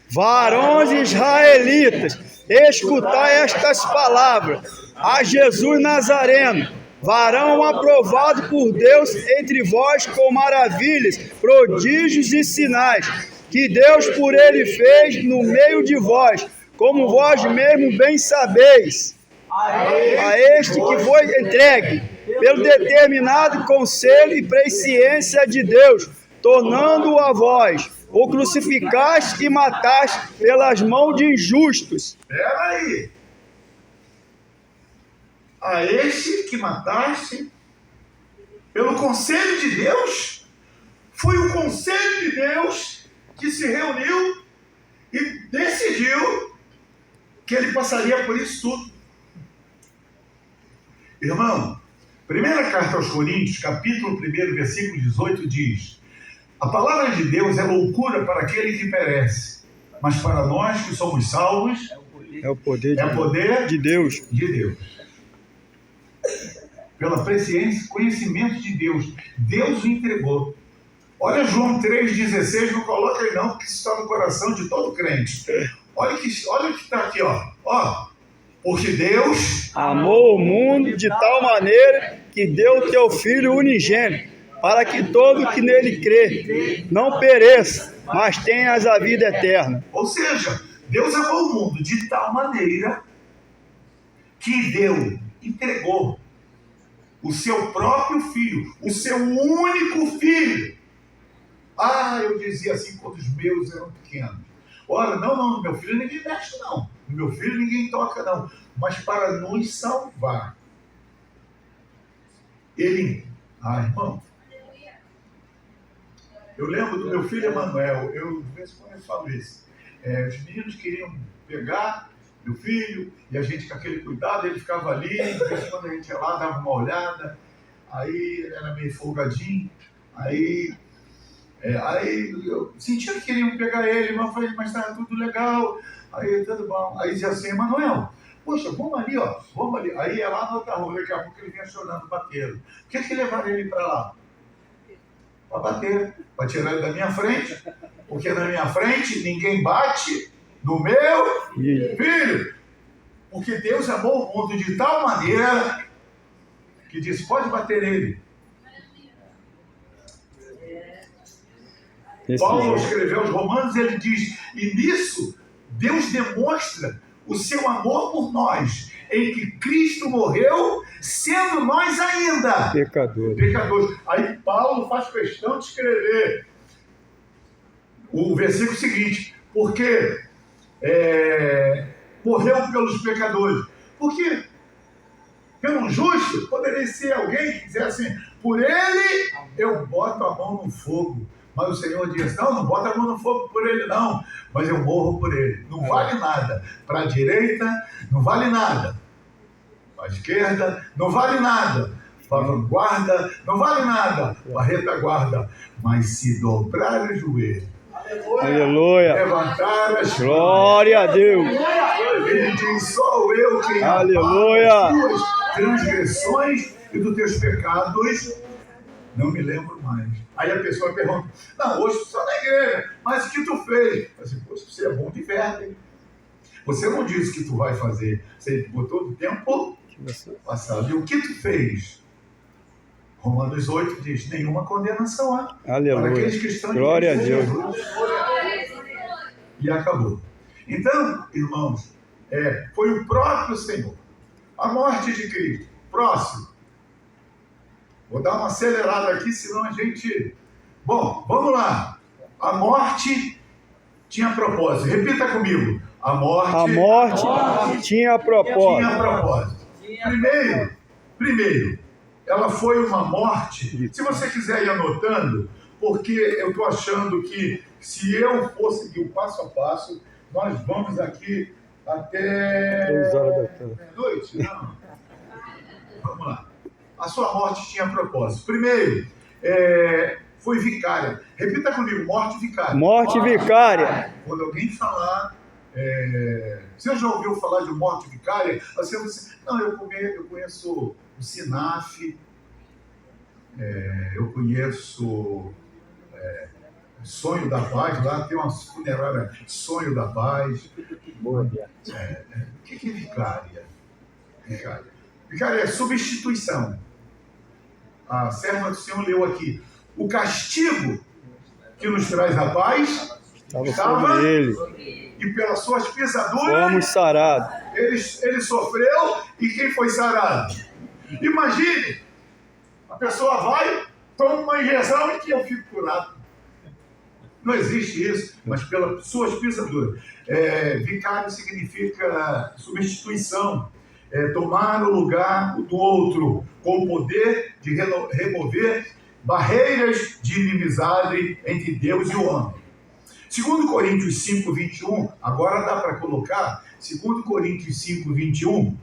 Varões israelitas, escutai estas palavras. A Jesus Nazareno, varão aprovado por Deus entre vós com maravilhas, prodígios e sinais, que Deus por ele fez no meio de vós, como vós mesmo bem sabeis. A este que foi entregue pelo determinado conselho e presciência de Deus, tornando-o a vós, o crucificaste e mataste pelas mãos de injustos. Espera aí. A este que mataste pelo conselho de Deus? Foi o conselho de Deus que se reuniu e decidiu que ele passaria por isso tudo. Irmão, primeira carta aos Coríntios, capítulo 1, versículo 18, diz: a palavra de Deus é loucura para aquele que perece, mas para nós que somos salvos, É o poder de Deus. Pela presciência, conhecimento de Deus. Deus o entregou. Olha João 3,16, não coloca aí não, porque isso está no coração de todo crente. Olha o que está aqui, ó. Porque Deus Amou o mundo de tal maneira que deu o teu Filho unigênito, para que todo que nele crê não pereça, mas tenhas a vida eterna. Ou seja, Deus amou o mundo de tal maneira que entregou o seu próprio Filho, o seu único Filho. Eu dizia assim quando os meus eram pequenos. Olha, não, no meu filho ninguém mexe não, no meu filho ninguém toca não, mas para nos salvar. Irmão, eu lembro do meu filho Emanuel, de vez em quando eu falo isso. Os meninos queriam pegar meu filho, e a gente com aquele cuidado, ele ficava ali, de vez em quando a gente ia lá, dava uma olhada, aí ele era meio folgadinho, aí eu sentia que queriam pegar ele, mas eu falei, mas estava tudo legal, aí tudo bom. Aí dizia assim, Emanuel, poxa, vamos ali, vamos ali. Aí ia lá na outra rua, daqui a pouco ele vinha chorando, batendo. Por que levaram ele para lá? Para bater, para tirar ele da minha frente, porque na minha frente ninguém bate no meu filho. Porque Deus amou o mundo de tal maneira que disse, pode bater nele. Paulo escreveu aos Romanos, ele diz, e nisso Deus demonstra o seu amor por nós, em que Cristo morreu, sendo nós ainda pecadores. Aí Paulo faz questão de escrever o versículo seguinte, porque morreu pelos pecadores. Porque pelo justo poderia ser alguém que dissesse assim, por ele eu boto a mão no fogo. Mas o Senhor diz, não bota a mão no fogo por ele não, mas eu morro por ele. Não vale nada. Para a direita, não vale nada. Para a esquerda, não vale nada. Para a vanguarda, não vale nada. Para a retaguarda. Mas se dobrar o joelho, aleluia, levantar as glória a Deus. Ele diz, sou eu quem aleluia, apaga as tuas transgressões e dos teus pecados, não me lembro mais. Aí a pessoa pergunta, não, hoje tu só na igreja, mas o que tu fez? Eu disse, poxa, você é bom de verbo. Você não disse o que tu vai fazer, você botou do tempo passado. E o que tu fez? Romanos 8 diz, nenhuma condenação há. Aleluia. Para aqueles que estão glória a Deus. E acabou. Então, irmãos, foi o próprio Senhor. A morte de Cristo. Próximo. Vou dar uma acelerada aqui, senão a gente... Bom, vamos lá. A morte tinha propósito. Repita comigo. A morte tinha propósito. Tinha propósito. Primeiro, ela foi uma morte. Se você quiser ir anotando, porque eu estou achando que se eu for seguir o passo a passo, nós vamos aqui até... 3 horas da tarde. Noite? Não. Vamos lá. A sua morte tinha propósito. Primeiro, foi vicária. Repita comigo, morte vicária. Morte vicária. Quando alguém falar... você já ouviu falar de morte vicária? Você não, eu conheço o SINAF. Eu conheço Sonho da Paz, lá tem uma funerária Sonho da Paz. O que é vicária? Vicária é substituição. A serva do Senhor leu aqui. O castigo que nos traz a paz Estava sobre ele. E pelas suas pisaduras Fomos sarados. ele sofreu, e quem foi sarado? Imagine, a pessoa vai, toma uma injeção e que eu fico curado. Não existe isso, mas pelas suas pisaduras. Vicário significa substituição, tomar o lugar do outro, com o poder de remover barreiras de inimizade entre Deus e o homem. 2 Coríntios 5, 21, agora dá para colocar, 2 Coríntios 5, 21,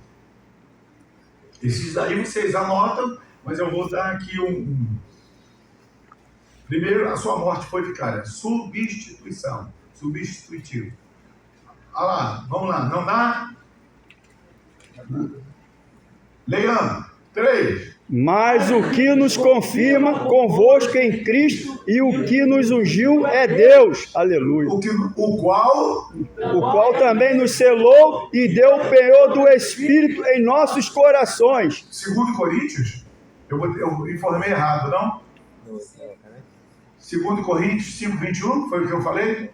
esses daí vocês anotam, mas eu vou dar aqui Primeiro, a sua morte foi vicária, substituição, substitutivo. Olha lá, vamos lá, não dá? Leiamos, 3. Mas o que nos confirma convosco em Cristo e o que nos ungiu é Deus. Aleluia. O qual também nos selou e deu o penhor do Espírito em nossos corações. 2 Coríntios, eu informei errado, não? 2 Coríntios 5, 21, foi o que eu falei?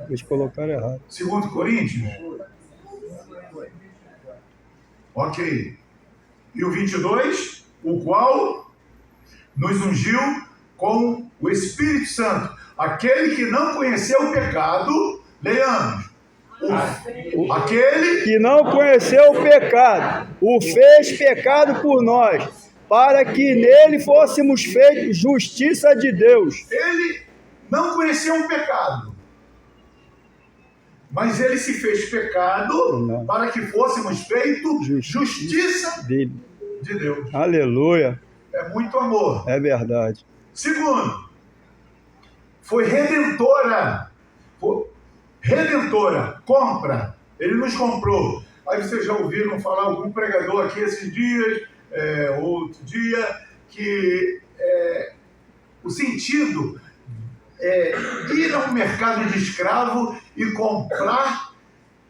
Eles colocaram errado. 2 Coríntios? Ok. E o 22, o qual nos ungiu com o Espírito Santo. Aquele que não conheceu o pecado, leiamos. Aquele que não conheceu o pecado, o fez pecado por nós, para que nele fôssemos feitos justiça de Deus. Ele não conheceu o pecado, mas ele se fez pecado para que fôssemos feitos justiça de Deus. Aleluia. É muito amor. É verdade. Segundo, foi redentora. Redentora, compra. Ele nos comprou. Aí vocês já ouviram falar algum pregador aqui esses dias, outro dia, que o sentido ir ao mercado de escravo e comprar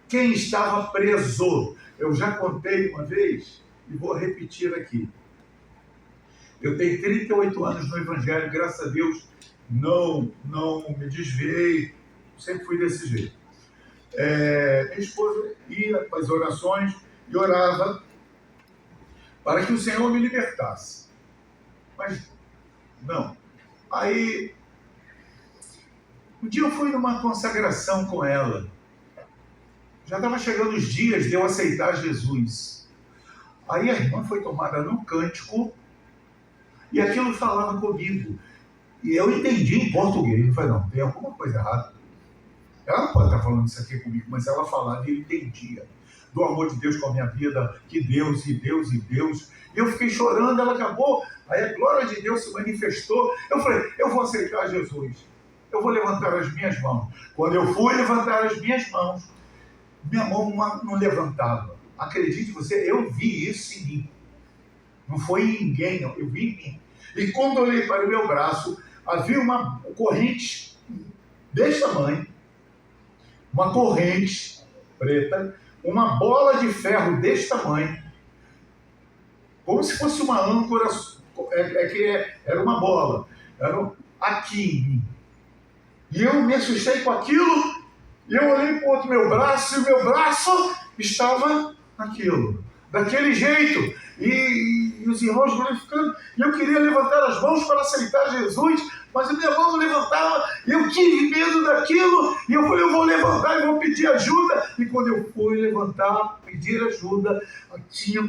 quem estava preso. Eu já contei uma vez e vou repetir aqui. Eu tenho 38 anos no Evangelho, graças a Deus, não me desviei, sempre fui desse jeito. Minha esposa ia para as orações e orava para que o Senhor me libertasse. Mas não. Aí um dia eu fui numa consagração com ela. Já estava chegando os dias de eu aceitar Jesus. Aí a irmã foi tomada num cântico e aquilo falava comigo. E eu entendi em português. Eu falei, não, tem alguma coisa errada. Ela não pode estar falando isso aqui comigo, mas ela falava e eu entendia. Do amor de Deus com a minha vida, que Deus e Deus e Deus. E eu fiquei chorando, ela acabou. Aí a glória de Deus se manifestou. Eu falei, eu vou aceitar Jesus. Eu vou levantar as minhas mãos. Quando eu fui levantar as minhas mãos, minha mão não levantava. Acredite você, eu vi isso em mim. Não foi em ninguém, não. Eu vi em mim. E quando eu olhei para o meu braço, havia uma corrente desse tamanho, uma corrente preta, uma bola de ferro desse tamanho, como se fosse uma âncora, era uma bola, era aqui em mim. E eu me assustei com aquilo, e eu olhei para o outro meu braço, e o meu braço estava naquilo, daquele jeito. E os irmãos glorificando, e eu queria levantar as mãos para aceitar Jesus, mas a minha mão não levantava, e eu tive medo daquilo, e eu falei, eu vou levantar e vou pedir ajuda. E quando eu fui levantar, pedir ajuda, tinha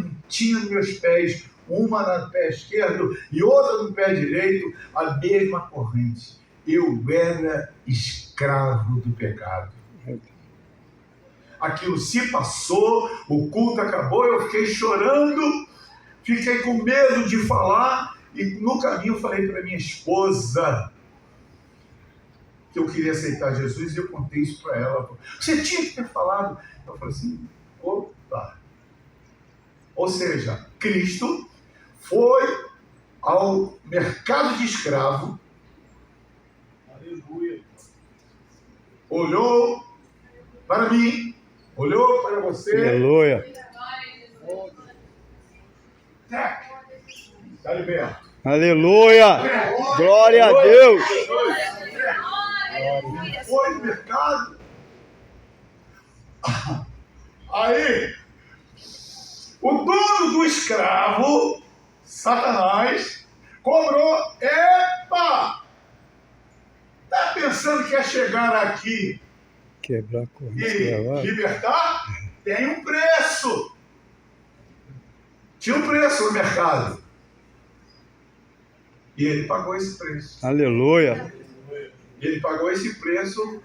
nos meus pés, uma no pé esquerdo e outra no pé direito, a mesma corrente. Eu era escravo do pecado. Aquilo se passou, o culto acabou, eu fiquei chorando, fiquei com medo de falar, e no caminho eu falei para minha esposa que eu queria aceitar Jesus, e eu contei isso para ela. Você tinha que ter falado. Eu falei assim, opa. Ou seja, Cristo foi ao mercado de escravo, Aleluia. olhou para mim, olhou para você, Aleluia. está liberto. Aleluia. Glória a Deus. Foi no mercado. Aí, o dono do escravo, Satanás, cobrou. Epa! Tá pensando que ia chegar aqui Quebrar a corrente. e libertar? Tem um preço. Tinha um preço no mercado. E ele pagou esse preço. Aleluia. Ele pagou esse preço.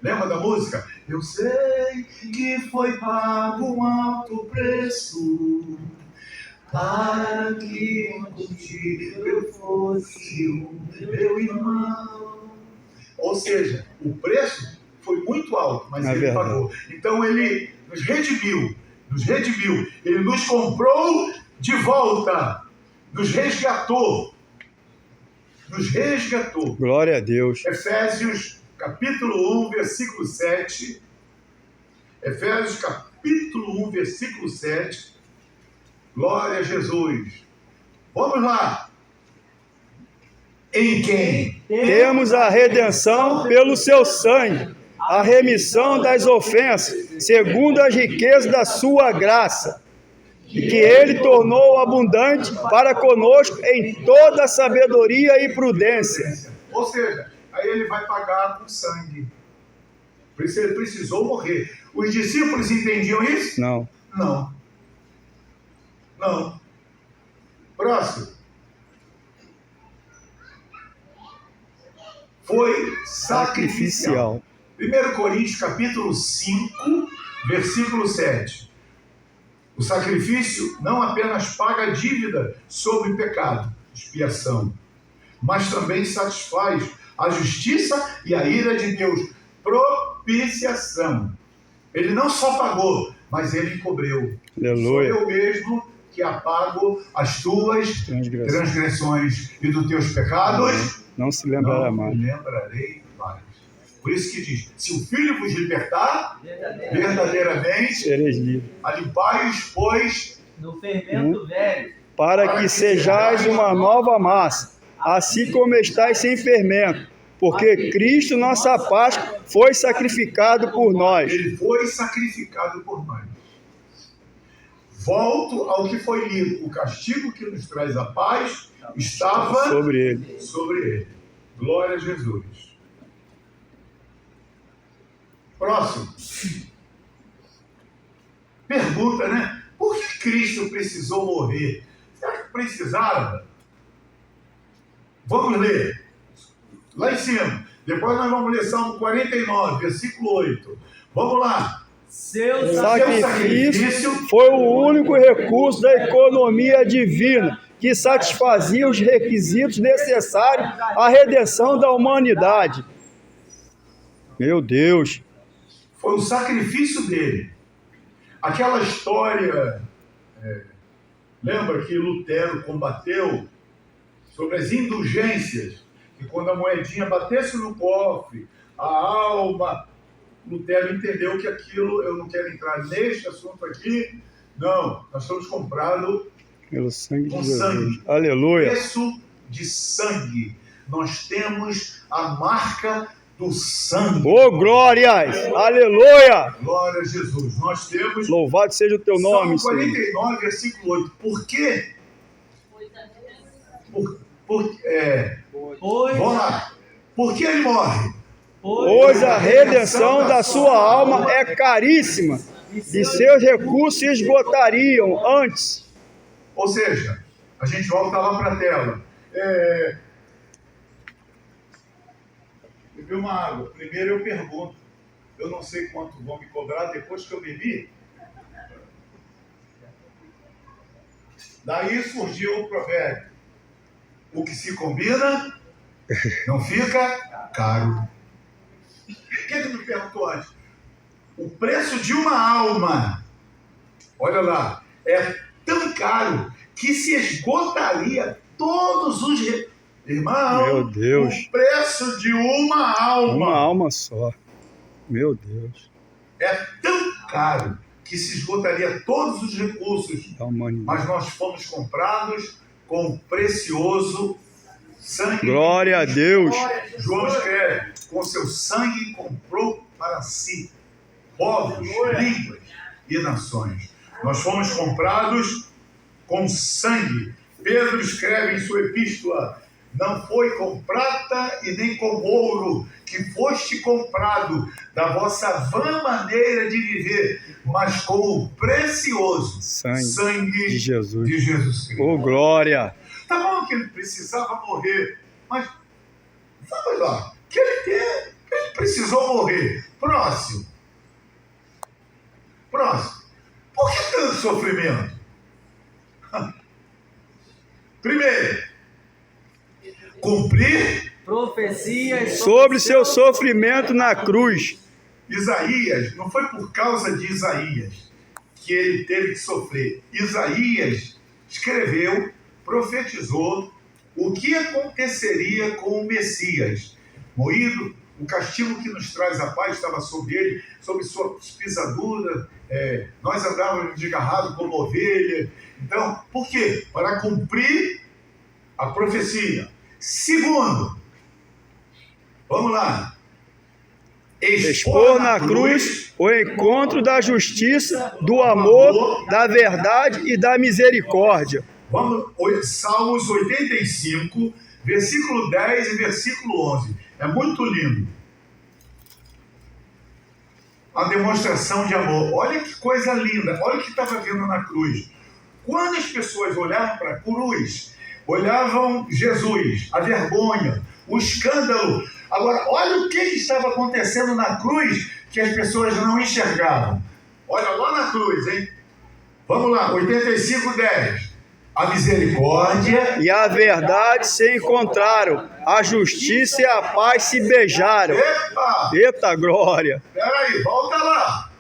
Lembra da música? Eu sei que foi pago um alto preço para que contigo eu fosse o meu irmão. Ou seja, o preço foi muito alto, mas É ele verdade. pagou. Então ele nos redimiu, ele nos comprou de volta, nos resgatou. Glória a Deus. Efésios capítulo 1, versículo 7. Efésios capítulo 1, versículo 7. Glória a Jesus. Vamos lá. Em quem? Temos a redenção pelo seu sangue, a remissão das ofensas, segundo as riquezas da sua graça, e que ele tornou abundante para conosco em toda sabedoria e prudência. Ou seja, aí ele vai pagar com sangue. Por isso ele precisou morrer. Os discípulos entendiam isso? Não. Não. Próximo. Foi sacrificial. 1 Coríntios capítulo 5, versículo 7. O sacrifício não apenas paga a dívida sobre o pecado, expiação, mas também satisfaz a justiça e a ira de Deus, propiciação. Ele não só pagou, mas ele encobriu. Aleluia. Sou eu mesmo que apago as tuas transgressões e dos teus pecados. Não se lembrará Não mais. me lembrarei mais. Por isso que diz, se o Filho vos libertar, verdadeiramente, Sereis livres. alimpai-os, pois, No fermento velho. Para que sejais uma nova massa, assim como estáis sem fermento, porque Cristo, nossa Páscoa, foi sacrificado por nós. ele foi sacrificado por nós. Volto ao que foi lido. O castigo que nos traz a paz estava Sobre ele. Glória a Jesus. Próximo. Pergunta, né? Por que Cristo precisou morrer? Será que precisava? Vamos ler. Lá em cima. Depois nós vamos ler Salmo 49, versículo 8. Vamos lá. Seu Sacrifício foi o único recurso da economia divina que satisfazia os requisitos necessários à redenção da humanidade. Meu Deus! Foi o sacrifício dele. Aquela história, lembra que Lutero combateu sobre as indulgências, que quando a moedinha batesse no cofre, a alma, Lutero entendeu que aquilo, eu não quero entrar neste assunto aqui, não, nós somos comprados Pelo sangue de com Jesus. sangue. Aleluia! Preço de sangue. Nós temos a marca do sangue. Oh, glórias! Aleluia! Glória a Jesus. Nós temos Louvado seja o teu nome, Salmo Senhor. 49, versículo 8. Por quê? Vamos lá. Por que ele morre? Pois a redenção da sua alma é caríssima e seus recursos se esgotariam antes. Ou seja, a gente volta lá para a tela. Bebi uma água. Primeiro eu pergunto. Eu não sei quanto vão me cobrar depois que eu bebi. Daí surgiu o provérbio. O que se combina não fica caro. O que ele me perguntou antes? O preço de uma alma, olha lá, é tão caro que se esgotaria todos os... Irmão, Meu Deus. o preço de uma alma Uma alma só. Meu Deus. é tão caro que se esgotaria todos os recursos, Da humanidade. mas nós fomos comprados com o precioso sangue. Glória a Deus. João escreve, com seu sangue comprou para si povos, línguas e nações. Nós fomos comprados com sangue. Pedro escreve em sua epístola, não foi com prata e nem com ouro que foste comprado da vossa vã maneira de viver, mas com o precioso sangue de Jesus. de Jesus Cristo. Oh, glória. Tá bom que ele precisava morrer, mas vamos lá, que ele precisou morrer. Próximo. Por que tanto sofrimento? Primeiro, cumprir Profecias Sobre seu sofrimento na cruz. Isaías. Não foi por causa de Isaías que ele teve que sofrer. Isaías escreveu, profetizou o que aconteceria com o Messias. Moído, o castigo que nos traz a paz estava sobre ele, sobre suas pisaduras. Nós andávamos desgarrados como ovelha. Então, por quê? Para cumprir a profecia. Segundo, vamos lá. Expor na cruz o encontro da justiça, do amor, da verdade e da misericórdia. Vamos, Salmos 85, versículo 10 e versículo 11. É muito lindo. A demonstração de amor. Olha que coisa linda. Olha o que estava vendo na cruz. Quando as pessoas olhavam para a cruz, olhavam Jesus, a vergonha, o escândalo. Agora, olha o que estava acontecendo na cruz que as pessoas não enxergavam. Olha lá na cruz, hein? Vamos lá, 85, 10. A misericórdia E a verdade se encontraram, a justiça e a paz se beijaram. Epa! Eita glória! Peraí, volta lá.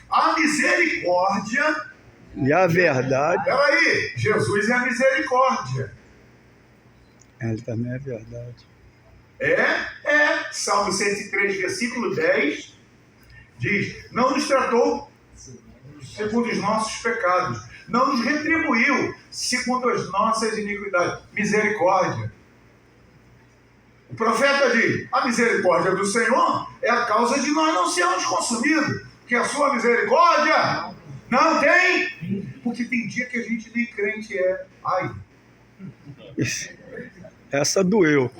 A misericórdia... E a verdade... Peraí, Jesus é a misericórdia. Ele também é verdade. Salmo 103, versículo 10, diz, não nos tratou segundo os nossos pecados, não nos retribuiu segundo as nossas iniquidades. Misericórdia. O profeta diz, a misericórdia do Senhor é a causa de nós não sermos consumidos, porque a sua misericórdia não tem, porque tem dia que a gente nem crente é. Ai. Essa doeu.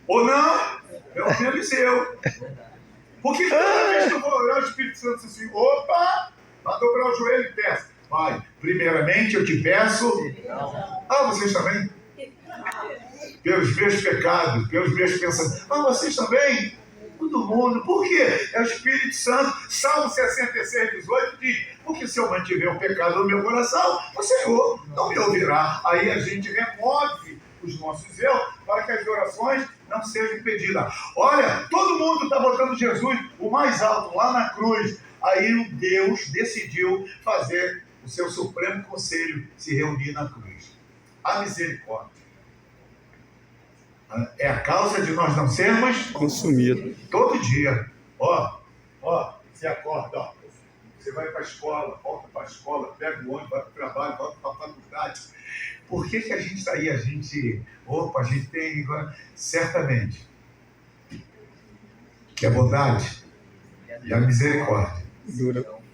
Ou não, pelo menos eu. Porque toda vez que eu vou orar, o Espírito Santo diz assim, opa, vai dobrar o joelho e peça. Vai, primeiramente eu te peço, vocês também? Pelos meus pecados, pelos meus pensamentos. Vocês também? Todo mundo. Por quê? É o Espírito Santo. Salmo 66, 18 diz, porque se eu mantiver o pecado no meu coração, o Senhor não me ouvirá. Aí a gente remove os nossos erros para que as orações não sejam impedidas. Olha, todo mundo está botando Jesus o mais alto lá na cruz. Aí o Deus decidiu fazer o seu Supremo Conselho se reunir na cruz. A misericórdia é a causa de nós não sermos Consumido. todo dia. Você acorda, você vai para a escola, volta para a escola, pega o ônibus, vai para o trabalho, volta para a faculdade. Por que a gente está aí? A gente tem, certamente, que a bondade e a misericórdia,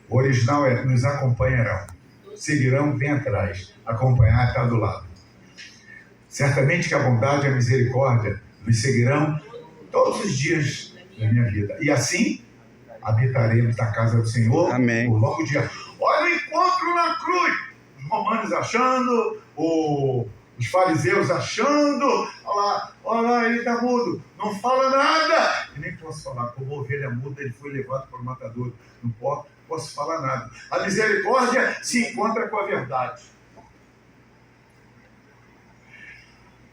o original é, nos acompanharão, seguirão, vem atrás, acompanhar está do lado. Certamente que a bondade e a misericórdia nos seguirão todos os dias da minha vida. E assim, habitaremos na casa do Senhor. Amém. Por longo dia. Olha o encontro na cruz. Os romanos achando, os fariseus achando. Olha lá, ele está mudo, não fala nada. E nem posso falar, como ovelha muda, ele foi levado para o matador. Não posso falar nada. A misericórdia se encontra com a verdade.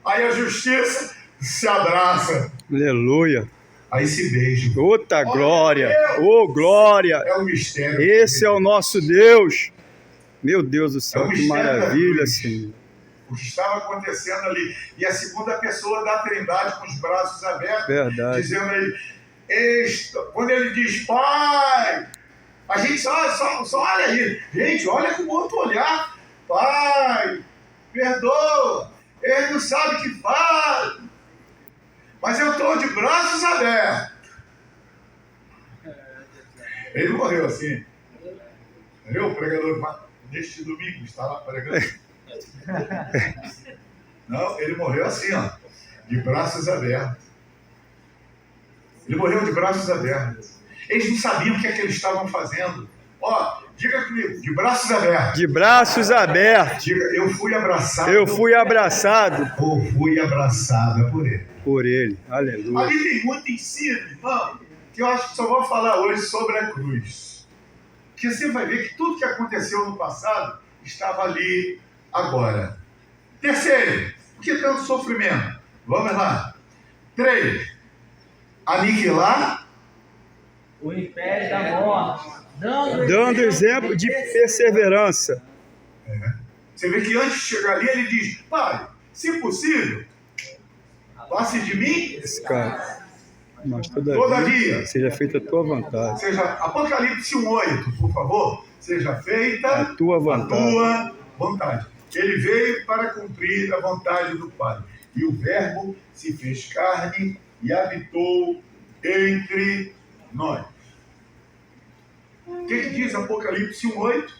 Aí a justiça se abraça. Aleluia. Aí se beija. Outra glória. Oh, glória. É um mistério. Esse é o nosso Deus. Meu Deus do céu, É um que mistério da maravilha, cruz. Senhor. O que estava acontecendo ali. E a segunda pessoa da Trindade com os braços abertos, Verdade. dizendo a ele, quando ele diz, Pai, a gente só olha aí. Gente, olha com outro olhar. Pai, perdoa. Ele não sabe o que faz. Mas eu estou de braços abertos. Ele morreu assim. Entendeu? O pregador, neste domingo, está lá pregando. Não, ele morreu assim, ó, de braços abertos. Ele morreu de braços abertos. Eles não sabiam o que é que eles estavam fazendo. Ó, diga comigo, de braços abertos. De braços abertos. Diga, eu fui abraçado. Eu fui abraçado Ou fui abraçada por ele. por ele. Aleluia. Ali tem muito ensino, irmão, que eu acho que só vou falar hoje sobre a cruz. Que você vai ver que tudo que aconteceu no passado estava ali agora. Terceiro, por que tanto sofrimento? Vamos lá. 3. Aniquilar. O império da morte. Dando exemplo de perseverança. Você vê que antes de chegar ali, ele diz, Pai, se possível, passe de mim. Esse cara. Mas Todavia, seja feita a tua vontade. seja Apocalipse 1:8, por favor, seja feita A tua vontade. a tua vontade. Ele veio para cumprir a vontade do Pai. E o Verbo se fez carne e habitou entre nós. O que diz Apocalipse 1:8?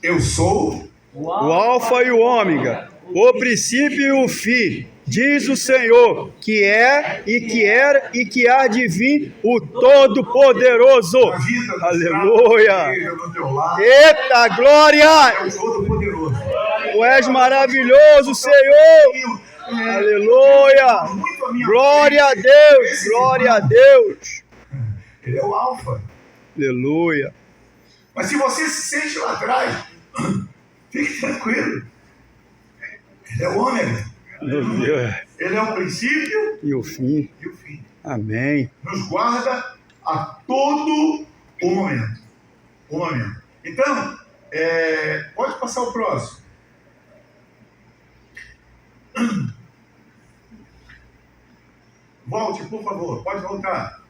Eu sou O Alfa e o Ômega, o princípio e o fim, diz o Senhor, que é e que era e que há de vir o Todo-Poderoso. a vida do Aleluia. Esteja do teu lado. Eita glória! É o Todo-Poderoso. Tu és maravilhoso, Senhor. Aleluia! Muito a minha Glória a frente. Deus, Esse glória a irmão, Deus. Ele é o Alfa. Aleluia. Mas se você se sente lá atrás, fique tranquilo. Ele é o Ômega. Aleluia. Ele é o princípio E o fim. e o fim. Amém. Nos guarda a todo o momento. O momento. Então, pode passar o próximo. Volte, por favor. Pode voltar.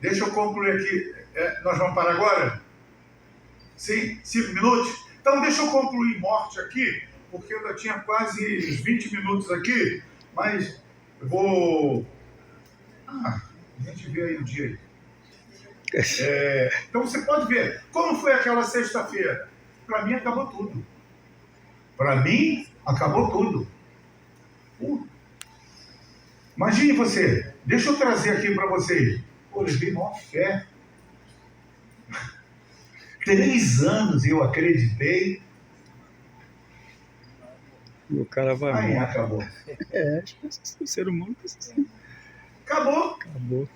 Deixa eu concluir aqui. Nós vamos para agora? Sim? 5 minutos? Então, deixa eu concluir morte aqui, porque eu já tinha quase 20 minutos aqui, mas eu vou... a gente vê aí o dia aí. Então, você pode ver como foi aquela sexta-feira. Para mim, acabou tudo. Para mim, acabou tudo. Imagine você. Deixa eu trazer aqui para vocês. Pô, eu dei maior fé. 3 anos eu acreditei. E o cara vai Aí morrer. acabou. O ser humano precisa assim. Acabou. Acabou.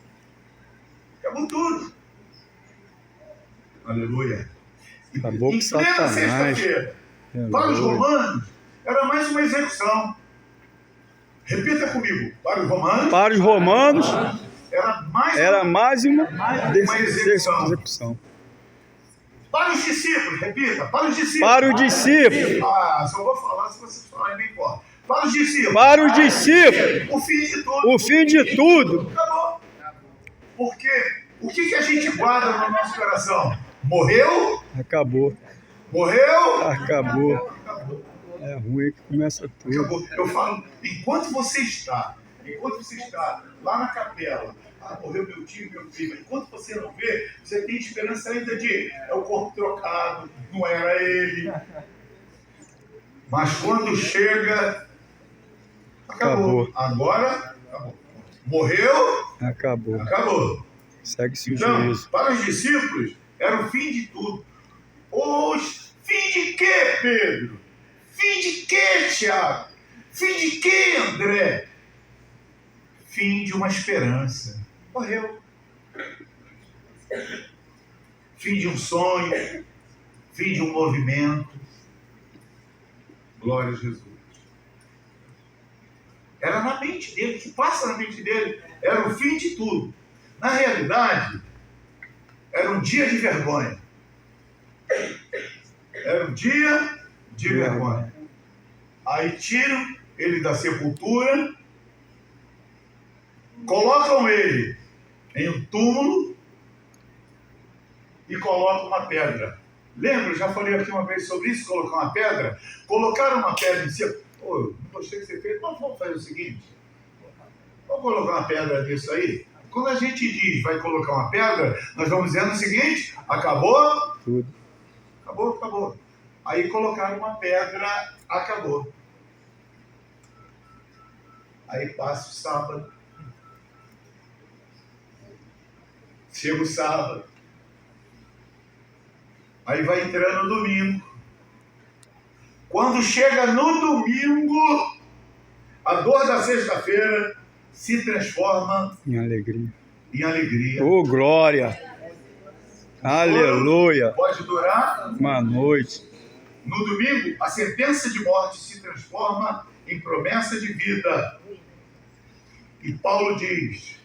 Acabou tudo. Aleluia. Acabou com Em plena Satanás. sexta-feira, para os Aleluia. romanos, era mais uma execução. Repita comigo. Para os romanos, Para os romanos, era mais era uma... mais uma execução. execução. Para os discípulos, repita. Para os discípulos. Para os discípulos. Só vou falar se vocês falarem bem forte. Para os discípulos. Para os discípulos. O fim de tudo. O fim de tudo. Acabou. Porque o que a gente guarda no nosso coração? Morreu? Acabou. Morreu? Acabou. Acabou. É ruim que começa tudo. Acabou. Eu falo, enquanto você está lá na capela, morreu meu tio, meu primo, enquanto você não vê, você tem esperança ainda de é o corpo trocado, não era ele. Mas quando chega, acabou. Agora, acabou. Morreu, Acabou. acabou. Segue-se o Então, juízo. para os discípulos, era o fim de tudo. Fim de quê, Pedro? Fim de quê, Tiago? Fim de quê, André? Fim de uma esperança. Morreu. Fim de um sonho. Fim de um movimento. Glória a Jesus. Era na mente dele, o que passa na mente dele era o fim de tudo. Na realidade, era um dia de vergonha. Era um dia de vergonha. Aí tiram ele da sepultura, colocam ele em um túmulo e colocam uma pedra. Lembra? Eu já falei aqui uma vez sobre isso, colocar uma pedra. Colocaram uma pedra em cima. Pô, eu não gostei que você fez, mas vamos fazer o seguinte. Vamos colocar uma pedra nisso aí. Quando a gente diz vai colocar uma pedra, nós vamos dizendo o seguinte: acabou? Tudo. Acabou. Aí colocaram uma pedra, acabou. Aí passa o sábado. Chega o sábado. Aí vai entrando o domingo. Quando chega no domingo, a dor da sexta-feira se transforma Em alegria. em alegria. Oh, glória! Aleluia! Pode durar. Uma noite. No domingo, a sentença de morte se transforma em promessa de vida. E Paulo diz: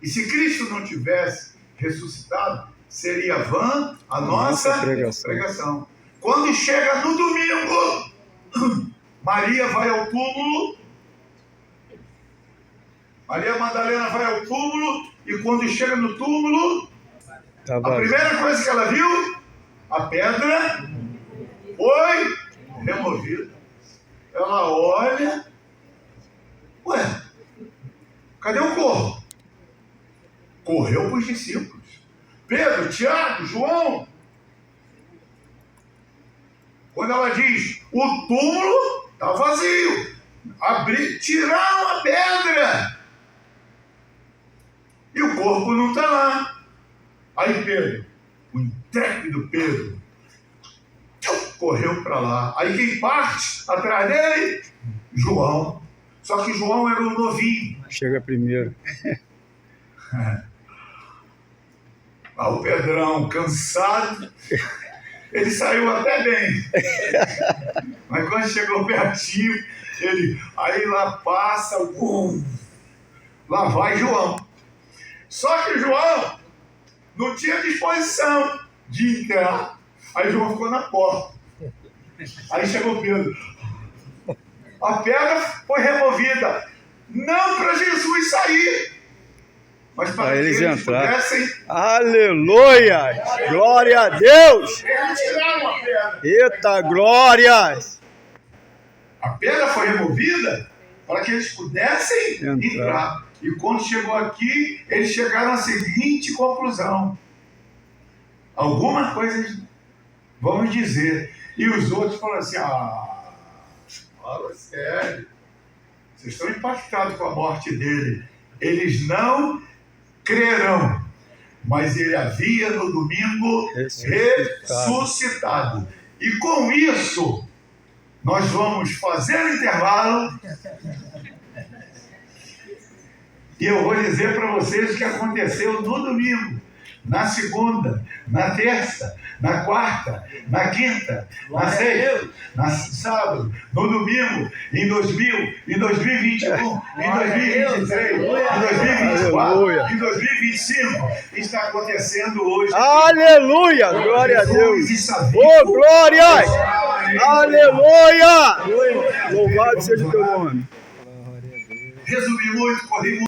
e se Cristo não tivesse ressuscitado, seria vã a nossa pregação. Quando chega no domingo, Maria vai ao túmulo. Maria Madalena vai ao túmulo, e quando chega no túmulo, a primeira coisa que ela viu, a pedra foi removida. Ela olha, ué, cadê o corpo? Correu para os discípulos. Pedro, Tiago, João. Quando ela diz, o túmulo está vazio. Tiraram a pedra. E o corpo não está lá. Aí Pedro, o intrépido Pedro, correu para lá. Aí quem parte atrás dele? João. Só que João era um novinho. Chega primeiro. O Pedrão, cansado, ele saiu até bem. Mas quando chegou pertinho, aí lá passa, lá vai João. Só que João não tinha disposição de entrar. Aí João ficou na porta. Aí chegou Pedro. A pedra foi removida, não para Jesus sair, mas para eles que eles entraram. pudessem. Aleluia! Glória a Deus! Eles tiraram a pedra. Eita, glórias! A pedra foi removida para que eles pudessem entrar. E quando chegou aqui, eles chegaram à seguinte conclusão: alguma coisa vamos dizer. E os outros falaram assim: fala sério, vocês estão impactados com a morte dele. Eles não crerão, mas ele havia no domingo ressuscitado. E com isso, nós vamos fazer o intervalo. E eu vou dizer para vocês o que aconteceu no domingo, na segunda, na terça, na quarta, na quinta, na sexta, na sábado, no domingo, em 2021, em 2023, em 2024, em 2025. Está acontecendo hoje. Aleluia! Glória a Deus! Oh, glórias! Aleluia! Louvado seja o teu nome. Resumi muito, corri muito.